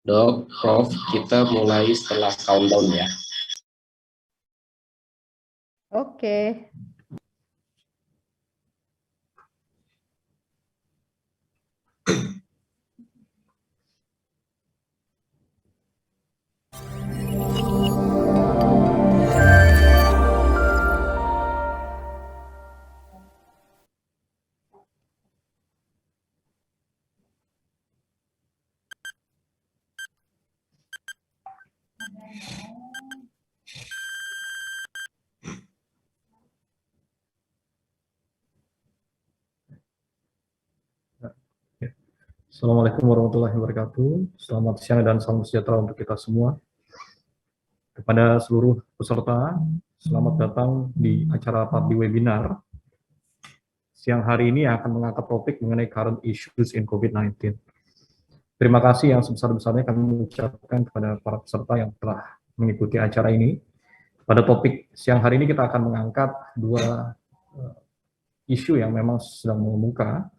Dok, Prof, kita mulai setelah countdown ya. Oke. Assalamualaikum warahmatullahi wabarakatuh. Selamat siang dan salam sejahtera untuk kita semua. Kepada seluruh peserta, selamat datang di acara public webinar. Siang hari ini akan mengangkat topik mengenai current issues in COVID-19. Terima kasih yang sebesar-besarnya kami ucapkan kepada para peserta yang telah mengikuti acara ini. Pada topik siang hari ini kita akan mengangkat dua isu yang memang sedang mengemuka.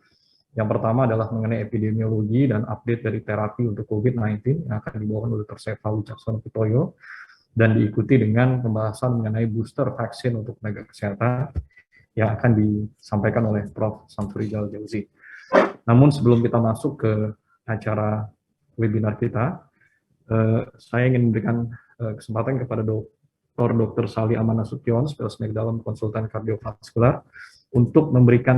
Yang pertama adalah mengenai epidemiologi dan update dari terapi untuk COVID-19 yang akan dibawakan oleh Dr. Seva Wicaksono Pitoyo dan diikuti dengan pembahasan mengenai booster vaksin untuk tenaga kesehatan yang akan disampaikan oleh Prof. Samsurijal Jauzi. Namun sebelum kita masuk ke acara webinar kita, saya ingin memberikan kesempatan kepada Dr. Sali Amanasution, spesialis dalam konsultan kardiovaskular, untuk memberikan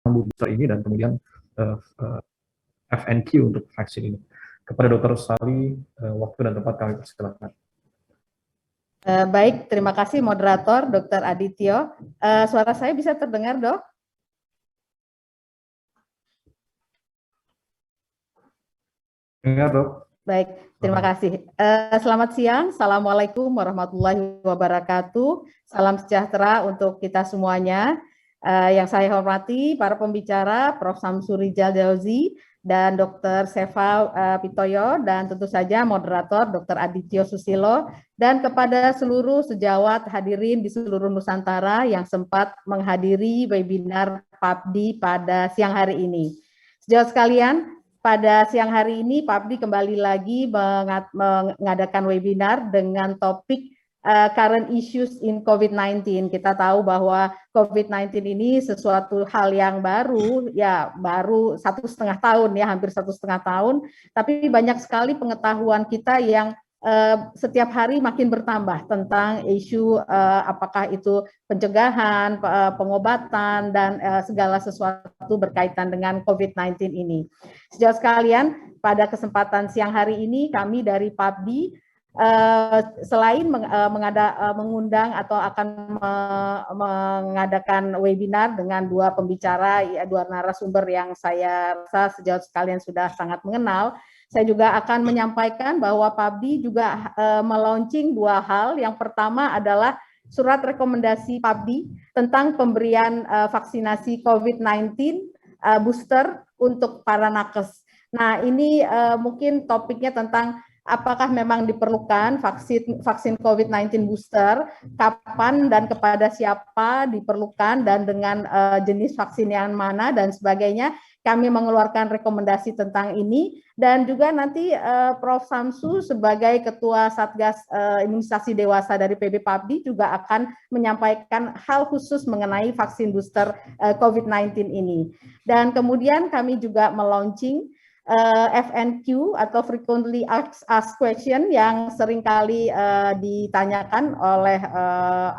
booster ini dan kemudian FNQ untuk vaksin ini. Kepada Dr. Sali, waktu dan tempat kami persilakan. Baik, terima kasih moderator Dr. Adityo. Suara saya bisa terdengar, Dok? Dengar, Dok. Baik, terima kasih. Selamat siang, Assalamualaikum warahmatullahi wabarakatuh. Salam sejahtera untuk kita semuanya. Yang saya hormati para pembicara, Prof. Samsurijal Jauzi dan Dr. Seva Pitoyo, dan tentu saja moderator Dr. Adityo Susilo, dan kepada seluruh sejawat hadirin di seluruh Nusantara yang sempat menghadiri webinar PAPDI pada siang hari ini. Sejawat sekalian, pada siang hari ini PAPDI kembali lagi mengadakan webinar dengan topik current issues in COVID-19. Kita tahu bahwa COVID-19 ini sesuatu hal yang baru, ya baru 1,5 tahun ya, hampir 1,5 tahun, tapi banyak sekali pengetahuan kita yang setiap hari makin bertambah tentang isu apakah itu pencegahan, pengobatan, dan segala sesuatu berkaitan dengan COVID-19 ini. Sejauh sekalian, pada kesempatan siang hari ini kami dari PABDI selain mengundang atau akan mengadakan webinar dengan dua pembicara, dua narasumber yang saya rasa sejauh sekalian sudah sangat mengenal, saya juga akan menyampaikan bahwa PABDI juga melaunching dua hal. Yang pertama adalah surat rekomendasi PABDI tentang pemberian vaksinasi COVID-19 booster untuk para nakes. Nah, ini mungkin topiknya tentang apakah memang diperlukan vaksin COVID-19 booster, kapan dan kepada siapa diperlukan, dan dengan jenis vaksin yang mana, dan sebagainya. Kami mengeluarkan rekomendasi tentang ini, dan juga nanti Prof. Samsu sebagai Ketua Satgas Imunisasi Dewasa dari PB PABDI juga akan menyampaikan hal khusus mengenai vaksin booster COVID-19 ini. Dan kemudian kami juga melaunching FNQ atau Frequently Asked Question yang seringkali ditanyakan oleh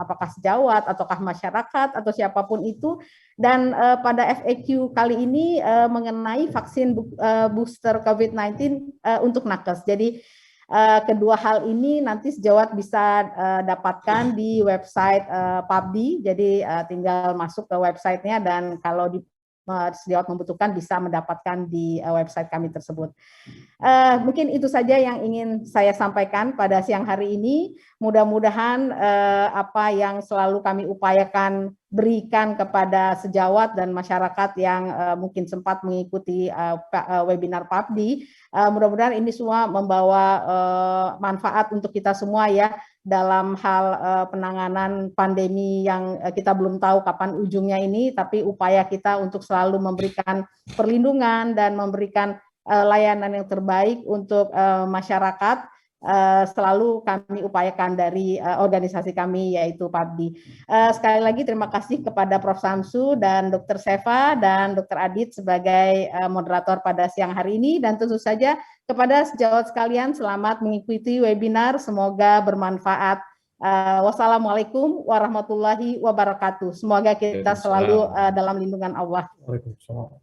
apakah sejawat ataukah masyarakat atau siapapun itu, dan pada FAQ kali ini mengenai vaksin booster COVID-19 untuk nakes. Jadi kedua hal ini nanti sejawat bisa dapatkan di website PABDI, jadi tinggal masuk ke websitenya, dan kalau sejawat membutuhkan bisa mendapatkan di website kami tersebut. Mungkin itu saja yang ingin saya sampaikan pada siang hari ini. Mudah-mudahan apa yang selalu kami upayakan berikan kepada sejawat dan masyarakat yang mungkin sempat mengikuti webinar PABDI, mudah-mudahan ini semua membawa manfaat untuk kita semua ya, dalam hal penanganan pandemi yang kita belum tahu kapan ujungnya ini, tapi upaya kita untuk selalu memberikan perlindungan dan memberikan layanan yang terbaik untuk masyarakat selalu kami upayakan dari organisasi kami yaitu PABDI. Sekali lagi terima kasih kepada Prof. Samsu dan Dr. Seva dan Dr. Adit sebagai moderator pada siang hari ini, dan tentu saja kepada sejawat sekalian selamat mengikuti webinar, semoga bermanfaat. Wassalamualaikum warahmatullahi wabarakatuh. Semoga kita selalu dalam lindungan Allah. Waalaikumsalam.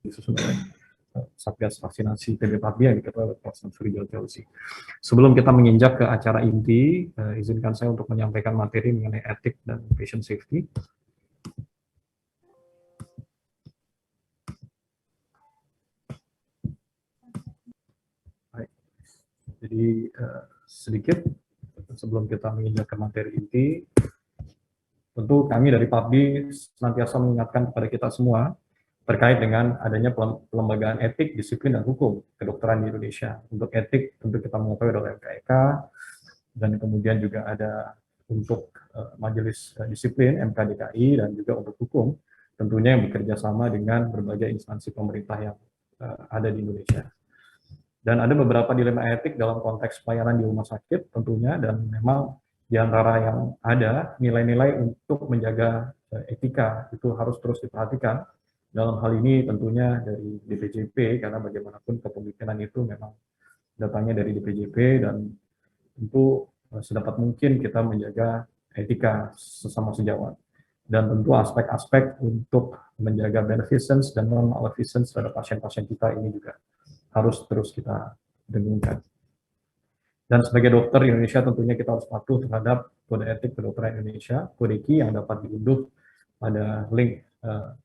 Disusun oleh Satgas Vaksinasi PB PABDI yang diketuai oleh Prof. Samsu Rijal Jauzi. Sebelum kita menginjak ke acara inti, izinkan saya untuk menyampaikan materi mengenai etik dan patient safety. Baik. Jadi sedikit sebelum kita menginjak ke materi inti, tentu kami dari PABDI senantiasa mengingatkan kepada kita semua terkait dengan adanya pelembagaan etik, disiplin, dan hukum kedokteran di Indonesia. Untuk etik tentu kita mengetahui oleh MKEK, dan kemudian juga ada untuk majelis disiplin MKDKI, dan juga untuk hukum tentunya yang bekerja sama dengan berbagai instansi pemerintah yang ada di Indonesia. Dan ada beberapa dilema etik dalam konteks pelayanan di rumah sakit tentunya, dan memang di antara yang ada nilai-nilai untuk menjaga etika itu harus terus diperhatikan. Dalam hal ini tentunya dari DPJP, karena bagaimanapun kepemimpinan itu memang datangnya dari DPJP, dan tentu sedapat mungkin kita menjaga etika sesama sejawat. Dan tentu aspek-aspek untuk menjaga beneficence dan non-maleficence terhadap pasien-pasien kita ini juga harus terus kita dengungkan. Dan sebagai dokter Indonesia tentunya kita harus patuh terhadap kode etik kedokteran Indonesia, kode KI yang dapat diunduh pada link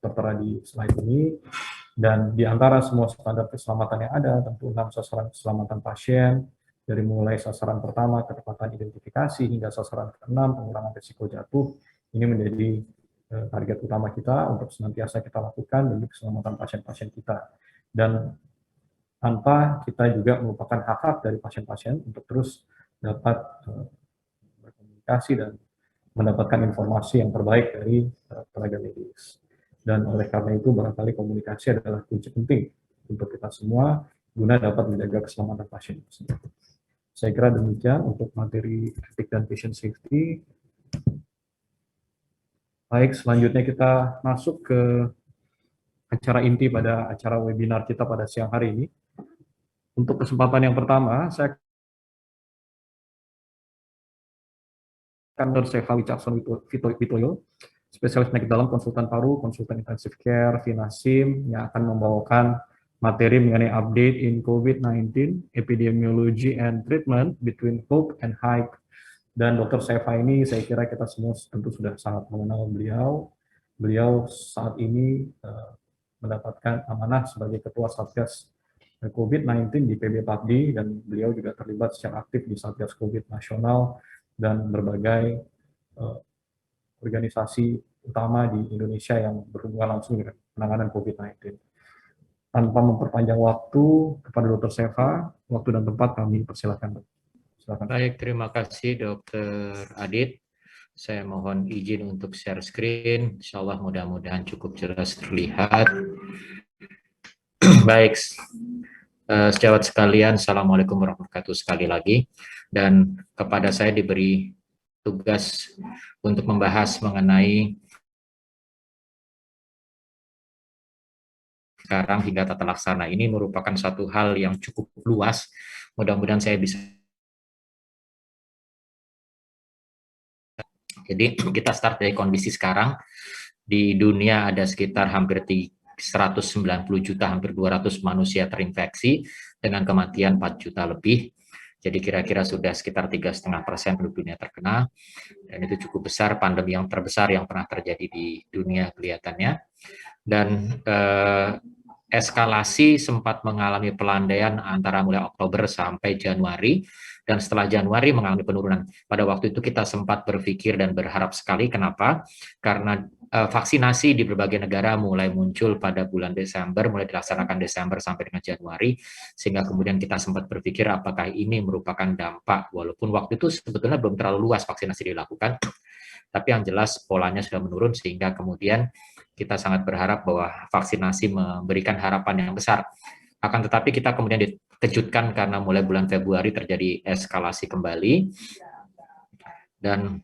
tertera di slide ini. Dan di antara semua standar keselamatan yang ada, tentu 6 sasaran keselamatan pasien, dari mulai sasaran pertama ketepatan identifikasi hingga sasaran ke-6 pengurangan risiko jatuh, ini menjadi target utama kita untuk senantiasa kita lakukan demi keselamatan pasien-pasien kita. Dan tanpa kita juga melupakan hak-hak dari pasien-pasien untuk terus dapat berkomunikasi dan mendapatkan informasi yang terbaik dari tenaga medis. Dan oleh karena itu barangkali komunikasi adalah kunci penting untuk kita semua guna dapat menjaga keselamatan pasien. Saya kira demikian untuk materi etik dan patient safety. Baik, selanjutnya kita masuk ke acara inti pada acara webinar kita pada siang hari ini. Untuk kesempatan yang pertama, saya akan Dr. Seva Wicaksono Witoyo, spesialis penyakit dalam, konsultan paru, konsultan intensive care, Vinasim, yang akan membawakan materi mengenai update in COVID-19, epidemiology and treatment between hope and hype. Dan Dr. Seva ini saya kira kita semua tentu sudah sangat mengenal beliau. Beliau saat ini mendapatkan amanah sebagai Ketua Satgas COVID-19 di PB Papdi, dan beliau juga terlibat secara aktif di Satgas COVID Nasional dan berbagai organisasi utama di Indonesia yang berhubungan langsung dengan penanganan COVID-19. Tanpa memperpanjang waktu, kepada Dr. Seva, waktu dan tempat kami persilakan. Silakan. Baik, terima kasih Dr. Adit. Saya mohon izin untuk share screen. Insya Allah mudah-mudahan cukup jelas terlihat. Baik, sejawat sekalian, Assalamualaikum warahmatullahi wabarakatuh sekali lagi. Dan kepada saya diberi tugas untuk membahas mengenai sekarang hingga tata laksana. Ini merupakan satu hal yang cukup luas. Mudah-mudahan saya bisa. Jadi kita start dari kondisi sekarang. Di dunia ada sekitar hampir 190 juta, hampir 200 manusia terinfeksi dengan kematian 4 juta lebih. Jadi kira-kira sudah sekitar 3,5% penduduk dunia terkena. Dan itu cukup besar, pandemi yang terbesar yang pernah terjadi di dunia kelihatannya. Dan eskalasi sempat mengalami pelandaian antara mulai Oktober sampai Januari, dan setelah Januari mengalami penurunan. Pada waktu itu kita sempat berpikir dan berharap sekali. Kenapa? Karena vaksinasi di berbagai negara mulai muncul pada bulan Desember, mulai dilaksanakan Desember sampai dengan Januari, sehingga kemudian kita sempat berpikir apakah ini merupakan dampak, walaupun waktu itu sebetulnya belum terlalu luas vaksinasi dilakukan, tapi yang jelas polanya sudah menurun, sehingga kemudian kita sangat berharap bahwa vaksinasi memberikan harapan yang besar. Akan tetapi kita kemudian dikejutkan karena mulai bulan Februari terjadi eskalasi kembali, dan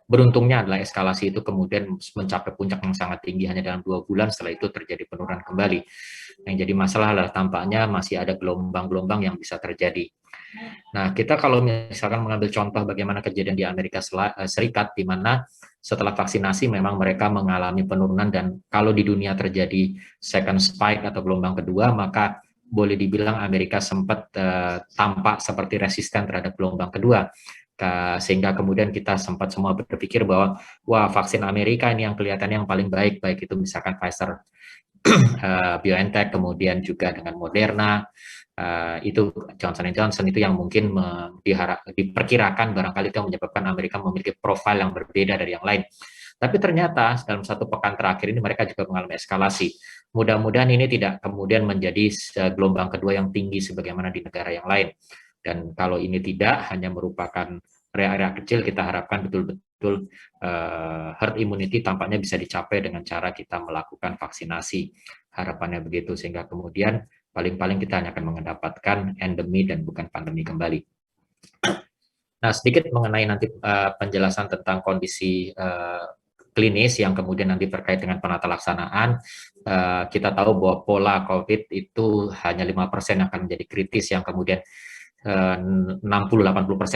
beruntungnya adalah eskalasi itu kemudian mencapai puncak yang sangat tinggi hanya dalam 2 bulan, setelah itu terjadi penurunan kembali. Yang jadi masalah adalah tampaknya masih ada gelombang-gelombang yang bisa terjadi. Nah, kita kalau misalkan mengambil contoh bagaimana kejadian di Amerika Serikat, di mana setelah vaksinasi memang mereka mengalami penurunan, dan kalau di dunia terjadi second spike atau gelombang kedua, maka boleh dibilang Amerika sempat tampak seperti resisten terhadap gelombang kedua. Sehingga kemudian kita sempat semua berpikir bahwa wah, vaksin Amerika ini yang kelihatannya yang paling baik, baik itu misalkan Pfizer, BioNTech, kemudian juga dengan Moderna, itu Johnson & Johnson, itu yang mungkin diperkirakan barangkali itu menyebabkan Amerika memiliki profil yang berbeda dari yang lain. Tapi ternyata dalam 1 pekan terakhir ini mereka juga mengalami eskalasi. Mudah-mudahan ini tidak kemudian menjadi gelombang kedua yang tinggi sebagaimana di negara yang lain. Dan kalau ini tidak, hanya merupakan area kecil, kita harapkan betul-betul herd immunity tampaknya bisa dicapai dengan cara kita melakukan vaksinasi. Harapannya begitu, sehingga kemudian paling-paling kita hanya akan mendapatkan endemi dan bukan pandemi kembali. Nah, sedikit mengenai nanti penjelasan tentang kondisi klinis yang kemudian nanti terkait dengan penata laksanaan. Kita tahu bahwa pola COVID itu hanya 5% yang akan menjadi kritis, yang kemudian 60-80%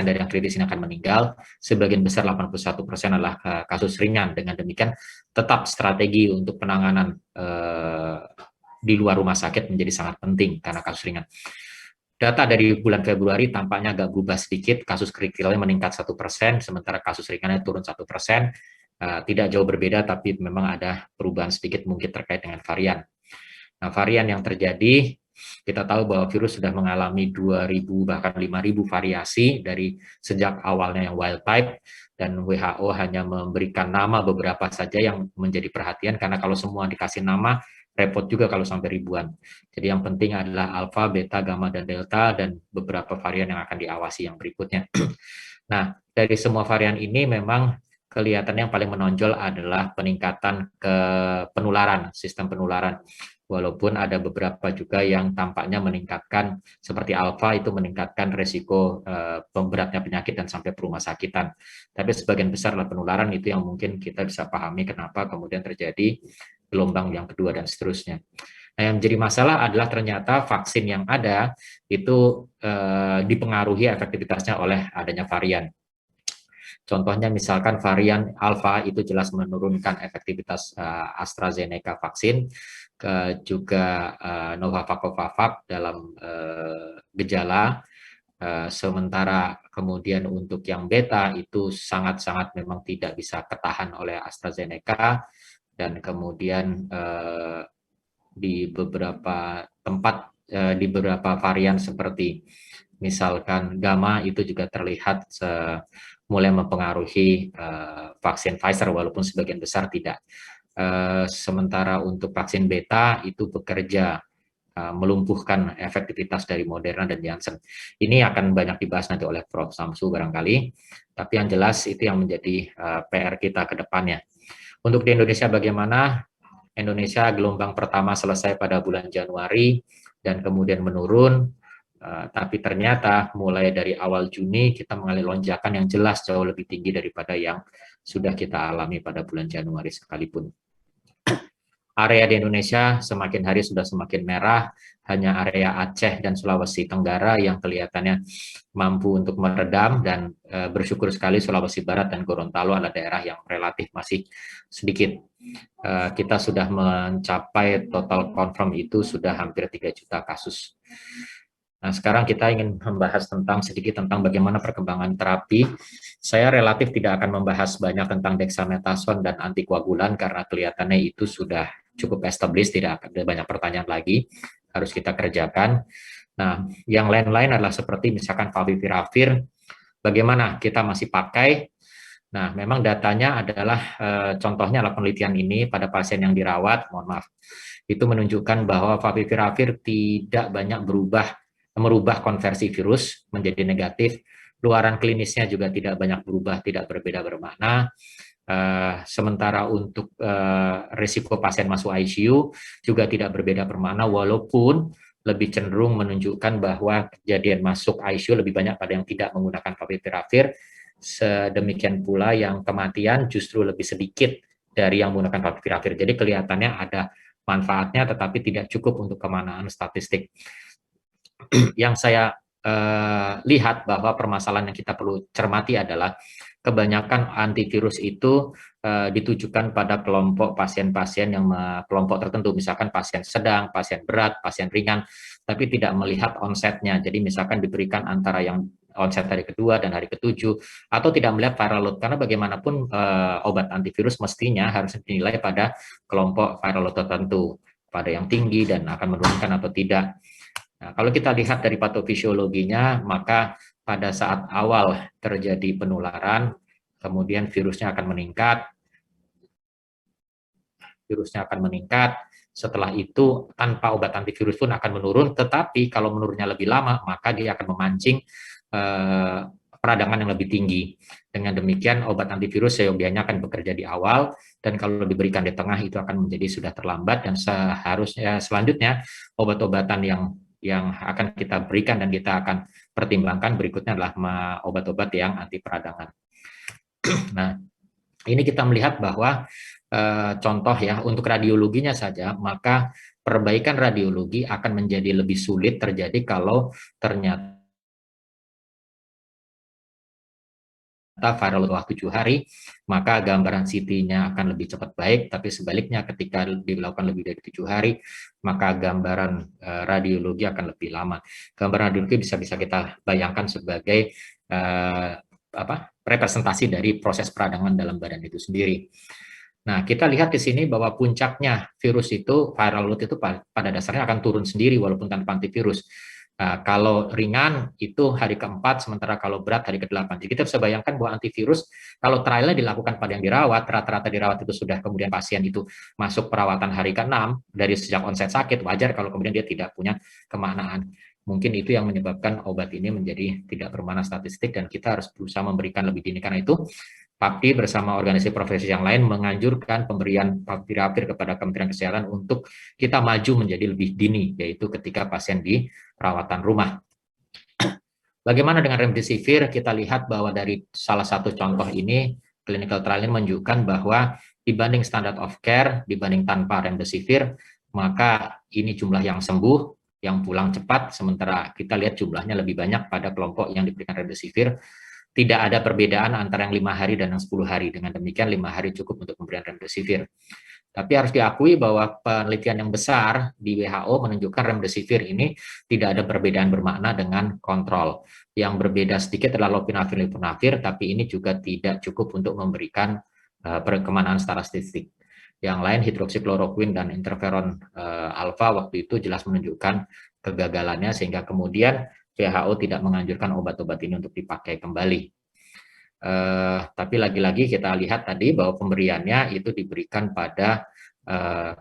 dari yang kritis ini akan meninggal. Sebagian besar 81% adalah kasus ringan. Dengan demikian tetap strategi untuk penanganan di luar rumah sakit menjadi sangat penting karena kasus ringan. Data dari bulan Februari tampaknya agak berubah sedikit, kasus kritikalnya meningkat 1%, sementara kasus ringannya turun 1%. Tidak jauh berbeda, tapi memang ada perubahan sedikit mungkin terkait dengan varian. Nah, varian yang terjadi, kita tahu bahwa virus sudah mengalami 2.000 bahkan 5.000 variasi dari sejak awalnya yang wild type, dan WHO hanya memberikan nama beberapa saja yang menjadi perhatian, karena kalau semua dikasih nama, repot juga kalau sampai ribuan. Jadi yang penting adalah alpha, beta, gamma, dan delta, dan beberapa varian yang akan diawasi yang berikutnya. Nah, dari semua varian ini memang kelihatan yang paling menonjol adalah peningkatan ke penularan, sistem penularan. Walaupun ada beberapa juga yang tampaknya meningkatkan, seperti alfa itu meningkatkan resiko pemberatnya penyakit dan sampai perumah sakitan. Tapi sebagian besar penularan itu yang mungkin kita bisa pahami kenapa kemudian terjadi gelombang yang kedua dan seterusnya. Nah, yang menjadi masalah adalah ternyata vaksin yang ada itu dipengaruhi efektivitasnya oleh adanya varian. Contohnya misalkan varian alfa itu jelas menurunkan efektivitas AstraZeneca vaksin, juga Novavax dalam gejala, sementara kemudian untuk yang beta itu sangat-sangat memang tidak bisa ketahan oleh AstraZeneca, dan kemudian di beberapa tempat, di beberapa varian seperti misalkan gamma itu juga terlihat mulai mempengaruhi vaksin Pfizer walaupun sebagian besar tidak. Sementara untuk vaksin beta itu bekerja melumpuhkan efektivitas dari Moderna dan Janssen. Ini akan banyak dibahas nanti oleh Prof. Samsu barangkali, tapi yang jelas itu yang menjadi PR kita ke depannya. Untuk di Indonesia bagaimana? Indonesia gelombang pertama selesai pada bulan Januari dan kemudian menurun. Tapi ternyata mulai dari awal Juni kita mengalami lonjakan yang jelas jauh lebih tinggi daripada yang sudah kita alami pada bulan Januari sekalipun. Area di Indonesia semakin hari sudah semakin merah, hanya area Aceh dan Sulawesi Tenggara yang kelihatannya mampu untuk meredam, dan bersyukur sekali Sulawesi Barat dan Gorontalo adalah daerah yang relatif masih sedikit. Kita sudah mencapai total confirm itu sudah hampir 3 juta kasus. Nah, sekarang kita ingin membahas sedikit tentang bagaimana perkembangan terapi. Saya relatif tidak akan membahas banyak tentang dexamethasone dan antikoagulan karena kelihatannya itu sudah cukup established, tidak ada banyak pertanyaan lagi harus kita kerjakan. Nah, yang lain-lain adalah seperti misalkan favipiravir, bagaimana kita masih pakai. Nah, memang datanya adalah contohnya adalah penelitian ini pada pasien yang dirawat, mohon maaf, itu menunjukkan bahwa favipiravir tidak banyak merubah konversi virus menjadi negatif. Luaran klinisnya juga tidak banyak berubah, tidak berbeda bermakna. Sementara untuk risiko pasien masuk ICU juga tidak berbeda bermakna, walaupun lebih cenderung menunjukkan bahwa kejadian masuk ICU lebih banyak pada yang tidak menggunakan favipiravir. Sedemikian pula yang kematian justru lebih sedikit dari yang menggunakan favipiravir. Jadi kelihatannya ada manfaatnya tetapi tidak cukup untuk kemanaan statistik. Yang saya lihat bahwa permasalahan yang kita perlu cermati adalah kebanyakan antivirus itu ditujukan pada kelompok pasien-pasien yang kelompok tertentu, misalkan pasien sedang, pasien berat, pasien ringan, tapi tidak melihat onsetnya. Jadi misalkan diberikan antara yang onset hari kedua dan hari ketujuh, atau tidak melihat viral load, karena bagaimanapun obat antivirus mestinya harus dinilai pada kelompok viral load tertentu, pada yang tinggi dan akan menurunkan atau tidak. Nah, kalau kita lihat dari patofisiologinya, maka pada saat awal terjadi penularan, kemudian virusnya akan meningkat. Setelah itu tanpa obat antivirus pun akan menurun, tetapi kalau menurunnya lebih lama, maka dia akan memancing peradangan yang lebih tinggi. Dengan demikian, obat antivirus seyogianya akan bekerja di awal, dan kalau diberikan di tengah itu akan menjadi sudah terlambat, dan seharusnya selanjutnya obat-obatan yang akan kita berikan dan kita akan pertimbangkan berikutnya adalah obat-obat yang anti peradangan. Nah, ini kita melihat bahwa contoh ya, untuk radiologinya saja, maka perbaikan radiologi akan menjadi lebih sulit terjadi kalau ternyata viral load 7 hari, maka gambaran CT-nya akan lebih cepat baik, tapi sebaliknya ketika dilakukan lebih dari 7 hari, maka gambaran radiologi akan lebih lama. Gambaran radiologi bisa kita bayangkan sebagai representasi dari proses peradangan dalam badan itu sendiri. Nah, kita lihat di sini bahwa puncaknya virus itu, viral load itu pada dasarnya akan turun sendiri walaupun tanpa antivirus. Kalau ringan itu hari ke-4, sementara kalau berat hari ke-8. Jadi kita bisa bayangkan bahwa antivirus, kalau trialnya dilakukan pada yang dirawat, rata-rata dirawat itu sudah kemudian pasien itu masuk perawatan hari ke-6, dari sejak onset sakit, wajar kalau kemudian dia tidak punya kemaknaan. Mungkin itu yang menyebabkan obat ini menjadi tidak bermakna statistik, dan kita harus berusaha memberikan lebih dini. Karena itu PAPDI bersama organisasi profesi yang lain menganjurkan pemberian favipiravir kepada Kementerian Kesehatan untuk kita maju menjadi lebih dini, yaitu ketika pasien di perawatan rumah. Bagaimana dengan remdesivir? Kita lihat bahwa dari salah satu contoh ini, clinical trial ini menunjukkan bahwa dibanding standard of care, dibanding tanpa remdesivir, maka ini jumlah yang sembuh, yang pulang cepat, sementara kita lihat jumlahnya lebih banyak pada kelompok yang diberikan remdesivir. Tidak ada perbedaan antara yang 5 hari dan yang 10 hari. Dengan demikian 5 hari cukup untuk pemberian remdesivir. Tapi harus diakui bahwa penelitian yang besar di WHO menunjukkan remdesivir ini tidak ada perbedaan bermakna dengan kontrol. Yang berbeda sedikit adalah lopinavir, tapi ini juga tidak cukup untuk memberikan perkembangan secara statistik. Yang lain hidroksikloroquine dan interferon alfa waktu itu jelas menunjukkan kegagalannya, sehingga kemudian WHO tidak menganjurkan obat-obat ini untuk dipakai kembali. Tapi lagi-lagi kita lihat tadi bahwa pemberiannya itu diberikan pada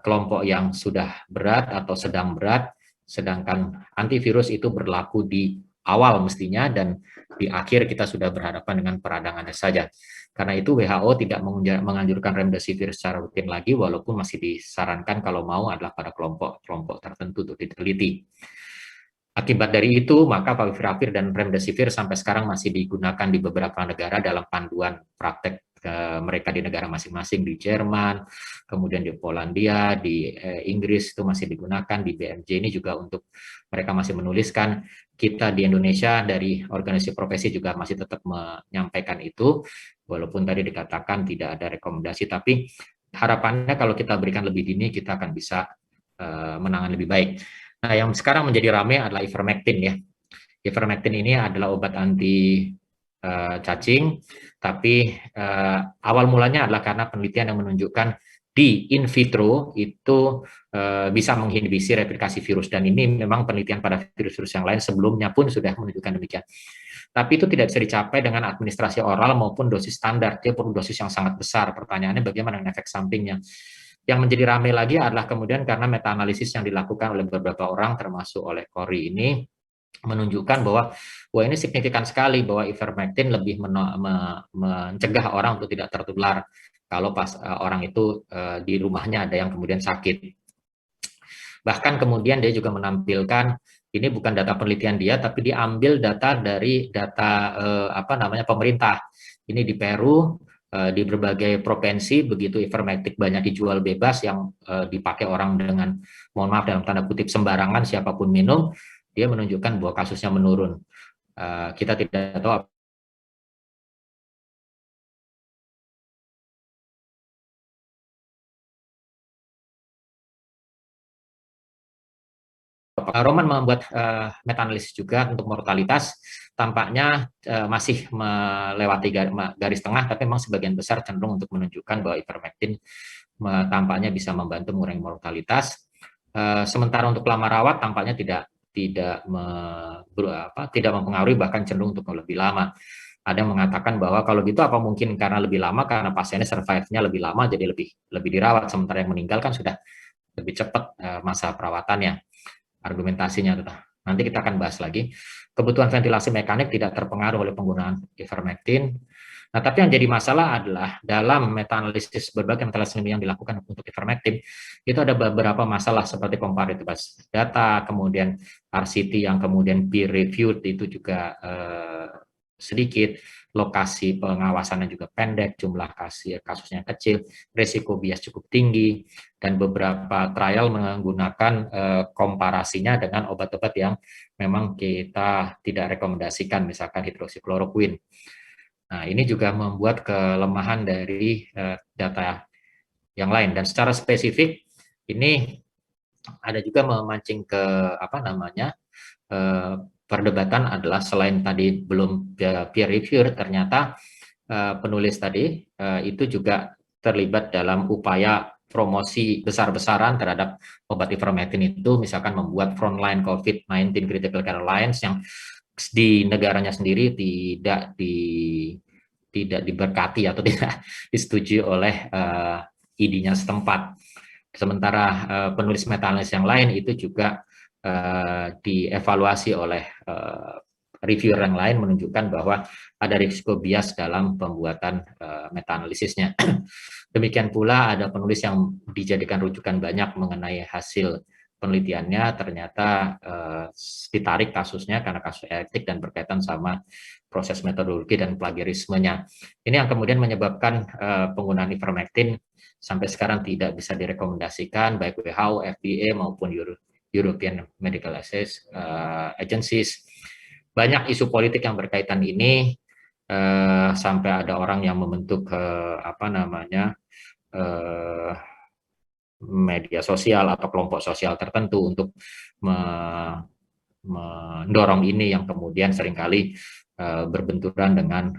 kelompok yang sudah berat atau sedang berat, sedangkan antivirus itu berlaku di awal mestinya, dan di akhir kita sudah berhadapan dengan peradangannya saja. Karena itu WHO tidak menganjurkan remdesivir secara rutin lagi, walaupun masih disarankan kalau mau adalah pada kelompok-kelompok tertentu untuk diteliti. Akibat dari itu, maka favipiravir dan remdesivir sampai sekarang masih digunakan di beberapa negara dalam panduan praktek mereka di negara masing-masing, di Jerman, kemudian di Polandia, di Inggris itu masih digunakan, di BMJ ini juga untuk mereka masih menuliskan. Kita di Indonesia dari organisasi profesi juga masih tetap menyampaikan itu, walaupun tadi dikatakan tidak ada rekomendasi, tapi harapannya kalau kita berikan lebih dini kita akan bisa menangani lebih baik. Nah, yang sekarang menjadi ramai adalah ivermectin ya. Ivermectin ini adalah obat anti cacing, tapi awal mulanya adalah karena penelitian yang menunjukkan di in vitro itu bisa menginhibisi replikasi virus, dan ini memang penelitian pada virus-virus yang lain sebelumnya pun sudah menunjukkan demikian. Tapi itu tidak bisa dicapai dengan administrasi oral maupun dosis standar, dia perlu dosis yang sangat besar. Pertanyaannya bagaimana dengan efek sampingnya? Yang menjadi ramai lagi adalah kemudian karena meta-analisis yang dilakukan oleh beberapa orang termasuk oleh Corey ini menunjukkan bahwa wah ini signifikan sekali bahwa ivermectin lebih mencegah orang untuk tidak tertular kalau pas orang itu di rumahnya ada yang kemudian sakit. Bahkan kemudian dia juga menampilkan, ini bukan data penelitian dia, tapi diambil data dari data pemerintah. Ini di Peru, di berbagai provinsi begitu ivermectin banyak dijual bebas yang dipakai orang dengan, mohon maaf dalam tanda kutip, sembarangan, siapapun minum, dia menunjukkan bahwa kasusnya menurun. Kita tidak tahu Roman membuat meta-analisis juga untuk mortalitas, tampaknya masih melewati garis tengah, tapi memang sebagian besar cenderung untuk menunjukkan bahwa ivermectin tampaknya bisa membantu mengurangi mortalitas. Sementara untuk lama rawat tampaknya tidak mempengaruhi, bahkan cenderung untuk lebih lama. Ada yang mengatakan bahwa kalau gitu apa mungkin karena lebih lama, karena pasiennya survive-nya lebih lama, jadi lebih dirawat, sementara yang meninggal kan sudah lebih cepat masa perawatannya. Argumentasinya nanti kita akan bahas lagi. Kebutuhan ventilasi mekanik tidak terpengaruh oleh penggunaan ivermectin. Nah, tapi yang jadi masalah adalah dalam meta-analisis berbagai meta-analisis yang dilakukan untuk ivermectin, itu ada beberapa masalah seperti comparative data, kemudian RCT yang kemudian peer reviewed itu juga sedikit, lokasi pengawasannya juga pendek, jumlah kasusnya kecil, risiko bias cukup tinggi, dan beberapa trial menggunakan komparasinya dengan obat-obat yang memang kita tidak rekomendasikan, misalkan hidroksikloroquine. Nah, ini juga membuat kelemahan dari data yang lain, dan secara spesifik ini ada juga memancing ke perdebatan adalah selain tadi belum peer review, ternyata penulis tadi itu juga terlibat dalam upaya promosi besar-besaran terhadap obat ivermectin itu, misalkan membuat frontline COVID-19 critical care alliance yang di negaranya sendiri tidak diberkati atau tidak disetujui oleh ID-nya setempat. Sementara penulis meta-analisis yang lain itu juga dievaluasi oleh reviewer yang lain menunjukkan bahwa ada risiko bias dalam pembuatan meta-analisisnya. Demikian pula ada penulis yang dijadikan rujukan banyak mengenai hasil penelitiannya, ternyata ditarik kasusnya karena kasus etik dan berkaitan sama proses metodologi dan plagiarismenya. Ini yang kemudian menyebabkan penggunaan ivermectin sampai sekarang tidak bisa direkomendasikan baik WHO, FDA maupun European Medical Agencies. Banyak isu politik yang berkaitan ini, sampai ada orang yang membentuk media sosial atau kelompok sosial tertentu untuk mendorong ini yang kemudian seringkali berbenturan dengan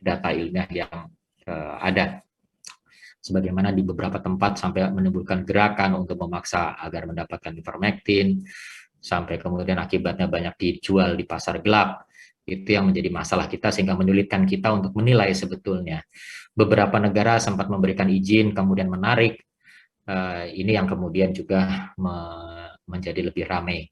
data ilmiah yang ada. Sebagaimana di beberapa tempat sampai menimbulkan gerakan untuk memaksa agar mendapatkan ivermectin, sampai kemudian akibatnya banyak dijual di pasar gelap. Itu yang menjadi masalah kita sehingga menyulitkan kita untuk menilai sebetulnya. Beberapa negara sempat memberikan izin kemudian menarik. Ini yang kemudian juga menjadi lebih ramai.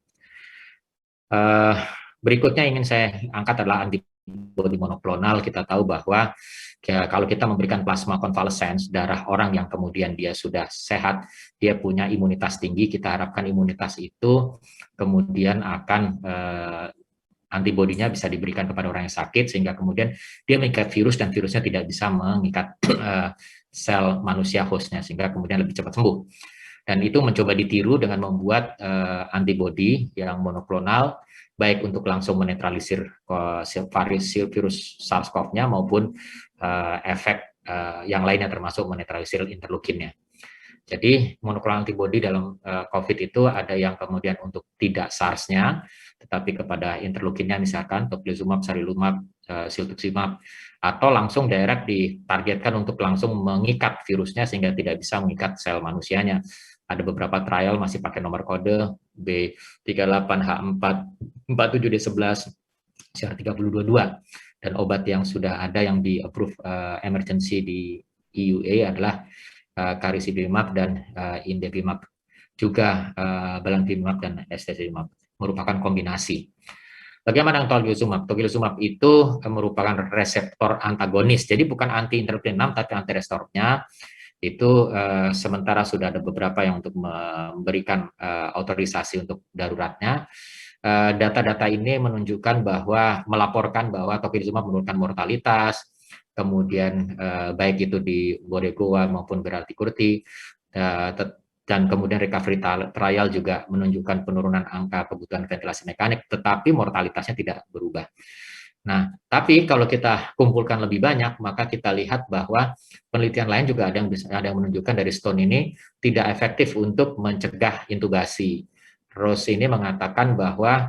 Berikutnya ingin saya angkat adalah antibodi monoklonal. Kita tahu bahwa kalau kita memberikan plasma konvalesens, darah orang yang kemudian dia sudah sehat, dia punya imunitas tinggi, kita harapkan imunitas itu kemudian akan antibodinya bisa diberikan kepada orang yang sakit, sehingga kemudian dia mengikat virus dan virusnya tidak bisa mengikat sel manusia hostnya, sehingga kemudian lebih cepat sembuh. Dan itu mencoba ditiru dengan membuat antibodi yang monoklonal, baik untuk langsung menetralisir virus SARS-CoV-nya maupun efek yang lainnya termasuk menetralisir interleukinnya. Jadi monoklonal antibodi dalam COVID itu ada yang kemudian untuk tidak SARS-nya, tetapi kepada interleukinnya misalkan tocilizumab, sarilumab, siltuximab, atau langsung direct ditargetkan untuk langsung mengikat virusnya sehingga tidak bisa mengikat sel manusianya. Ada beberapa trial masih pakai nomor kode B38H447D11 CR3022, dan obat yang sudah ada yang di approve emergency di EUA adalah caricibimab dan indebimab, juga belantimab dan estezimab, merupakan kombinasi. Bagaimana dengan tocilizumab? Tocilizumab itu merupakan reseptor antagonis, jadi bukan anti interleukin 6 tapi anti reseptornya. Itu sementara sudah ada beberapa yang untuk memberikan otorisasi untuk daruratnya. Data-data ini menunjukkan bahwa melaporkan bahwa tocilizumab menurunkan mortalitas, kemudian baik itu di Bodegoa maupun Berarti-Kurti, dan kemudian recovery trial juga menunjukkan penurunan angka kebutuhan ventilasi mekanik, tetapi mortalitasnya tidak berubah. Nah, tapi kalau kita kumpulkan lebih banyak, maka kita lihat bahwa penelitian lain juga ada yang menunjukkan dari Stone ini tidak efektif untuk mencegah intubasi. Rose ini mengatakan bahwa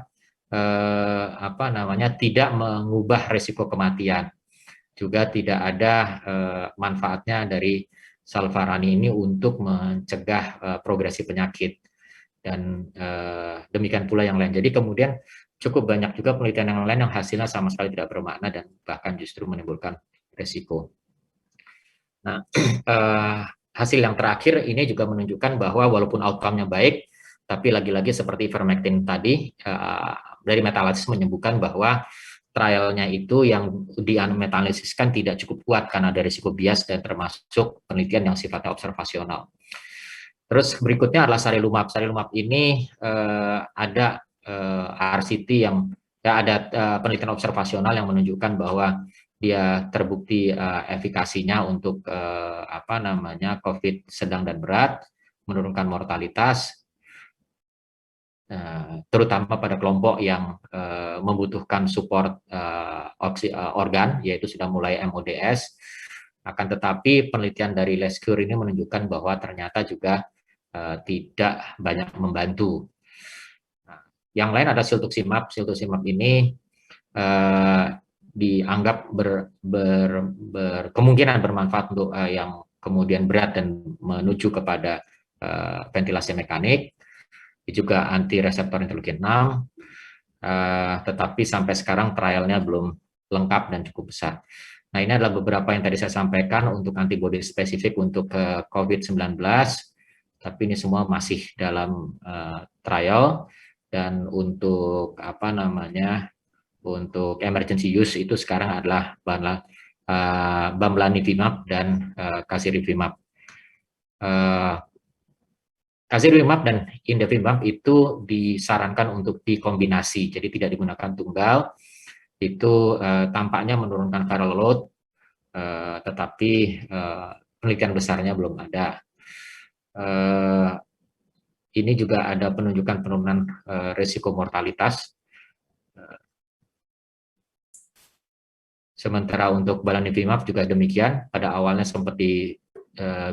tidak mengubah risiko kematian, juga tidak ada manfaatnya dari salvarani ini untuk mencegah progresi penyakit, dan demikian pula yang lain. Jadi kemudian cukup banyak juga penelitian yang lain yang hasilnya sama sekali tidak bermakna dan bahkan justru menimbulkan risiko. Nah, hasil yang terakhir ini juga menunjukkan bahwa walaupun outcome-nya baik, tapi lagi-lagi seperti ivermectin tadi, dari meta-analisis menyebutkan bahwa trialnya itu yang di meta-analisiskan tidak cukup kuat karena ada risiko bias dan termasuk penelitian yang sifatnya observasional. Terus berikutnya adalah sarilumab. Sarilumab ini ada RCT yang ada penelitian observasional yang menunjukkan bahwa dia terbukti efikasinya untuk COVID sedang dan berat, menurunkan mortalitas, terutama pada kelompok yang membutuhkan support organ, yaitu sudah mulai MODS. Akan tetapi penelitian dari Lescure ini menunjukkan bahwa ternyata juga tidak banyak membantu. Nah, yang lain ada siltuximab. Siltuximab ini dianggap kemungkinan bermanfaat untuk yang kemudian berat dan menuju kepada ventilasi mekanik. Juga anti reseptor interleukin 6, tetapi sampai sekarang trialnya belum lengkap dan cukup besar. Nah, ini adalah beberapa yang tadi saya sampaikan untuk antibodi spesifik untuk COVID-19, tapi ini semua masih dalam trial, dan untuk untuk emergency use itu sekarang adalah bamlanivimab dan casirivimab. Casirivimab dan indevimab itu disarankan untuk dikombinasi, jadi tidak digunakan tunggal. Itu tampaknya menurunkan viral load, tetapi penelitian besarnya belum ada. Ini juga ada penunjukan penurunan risiko mortalitas. Sementara untuk bamlanivimab juga demikian, pada awalnya sempat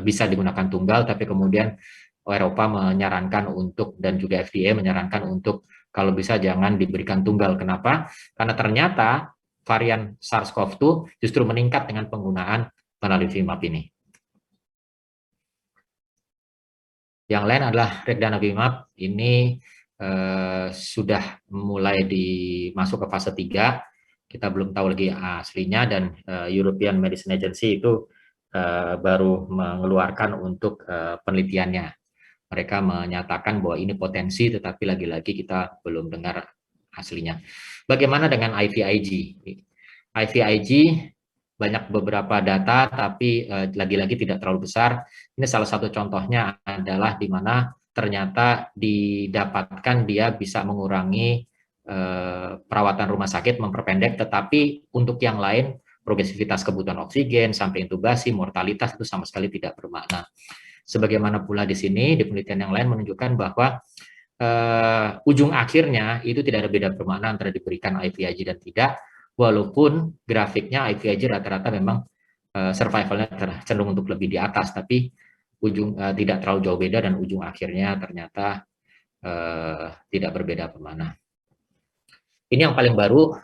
bisa digunakan tunggal, tapi kemudian Eropa menyarankan untuk, dan juga FDA menyarankan untuk kalau bisa jangan diberikan tunggal. Kenapa? Karena ternyata varian SARS-CoV-2 justru meningkat dengan penggunaan bamlanivimab ini. Yang lain adalah regdanavimab, ini sudah mulai masuk ke fase 3, kita belum tahu lagi aslinya, dan European Medicine Agency itu baru mengeluarkan untuk penelitiannya. Mereka menyatakan bahwa ini potensi, tetapi lagi-lagi kita belum dengar aslinya. Bagaimana dengan IVIG? IVIG banyak beberapa data, tapi lagi-lagi tidak terlalu besar. Ini salah satu contohnya adalah di mana ternyata didapatkan dia bisa mengurangi perawatan rumah sakit, memperpendek, tetapi untuk yang lain, progresivitas kebutuhan oksigen, sampai intubasi, mortalitas itu sama sekali tidak bermakna. Sebagaimana pula di sini, di penelitian yang lain menunjukkan bahwa ujung akhirnya itu tidak ada beda bermakna antara diberikan IVIG dan tidak, walaupun grafiknya IVIG rata-rata memang survivalnya cenderung untuk lebih di atas, tapi tidak terlalu jauh beda, dan ujung akhirnya ternyata tidak berbeda bermakna. Ini yang paling baru,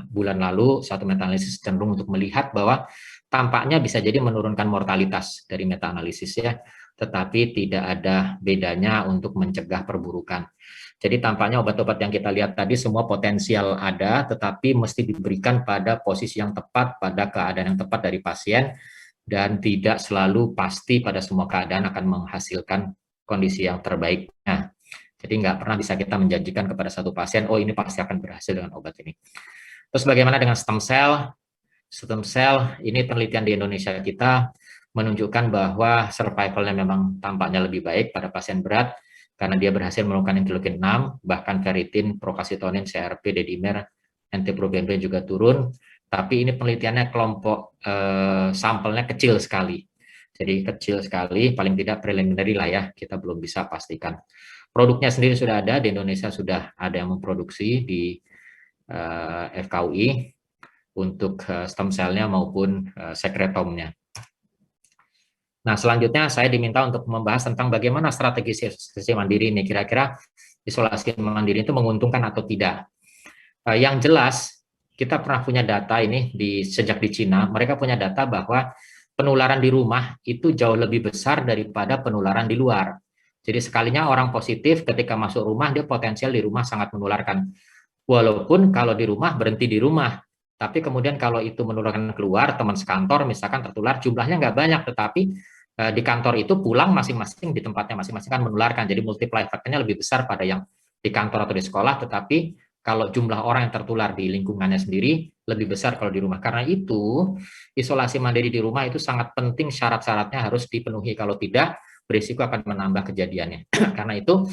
bulan lalu satu meta-analisis cenderung untuk melihat bahwa tampaknya bisa jadi menurunkan mortalitas dari meta-analisis ya, tetapi tidak ada bedanya untuk mencegah perburukan. Jadi tampaknya obat-obat yang kita lihat tadi semua potensial ada, tetapi mesti diberikan pada posisi yang tepat, pada keadaan yang tepat dari pasien, dan tidak selalu pasti pada semua keadaan akan menghasilkan kondisi yang terbaik. Nah, jadi nggak pernah bisa kita menjanjikan kepada satu pasien, oh ini pasti akan berhasil dengan obat ini. Terus bagaimana dengan stem cell? Stem cell, ini penelitian di Indonesia kita menunjukkan bahwa survivalnya memang tampaknya lebih baik pada pasien berat, karena dia berhasil menurunkan interleukin 6, bahkan ferritin, procalcitonin, CRP, dedimer, NT-proBNP juga turun, tapi ini penelitiannya kelompok sampelnya kecil sekali. Jadi kecil sekali, paling tidak preliminary lah ya, kita belum bisa pastikan. Produknya sendiri sudah ada, di Indonesia sudah ada yang memproduksi di FKUI untuk stem cell-nya maupun sekretomnya. Nah, selanjutnya saya diminta untuk membahas tentang bagaimana strategi isolasi mandiri ini. Kira-kira isolasi mandiri itu menguntungkan atau tidak. Yang jelas, kita pernah punya data ini sejak di Cina, mereka punya data bahwa penularan di rumah itu jauh lebih besar daripada penularan di luar. Jadi sekalinya orang positif ketika masuk rumah, dia potensial di rumah sangat menularkan. Walaupun kalau di rumah berhenti di rumah, tapi kemudian kalau itu menularkan keluar, teman sekantor misalkan tertular, jumlahnya nggak banyak, tetapi di kantor itu pulang masing-masing di tempatnya masing-masing kan menularkan. Jadi multiply effect-nya lebih besar pada yang di kantor atau di sekolah, tetapi kalau jumlah orang yang tertular di lingkungannya sendiri lebih besar kalau di rumah. Karena itu, isolasi mandiri di rumah itu sangat penting, syarat-syaratnya harus dipenuhi. Kalau tidak, berisiko akan menambah kejadiannya. Karena itu,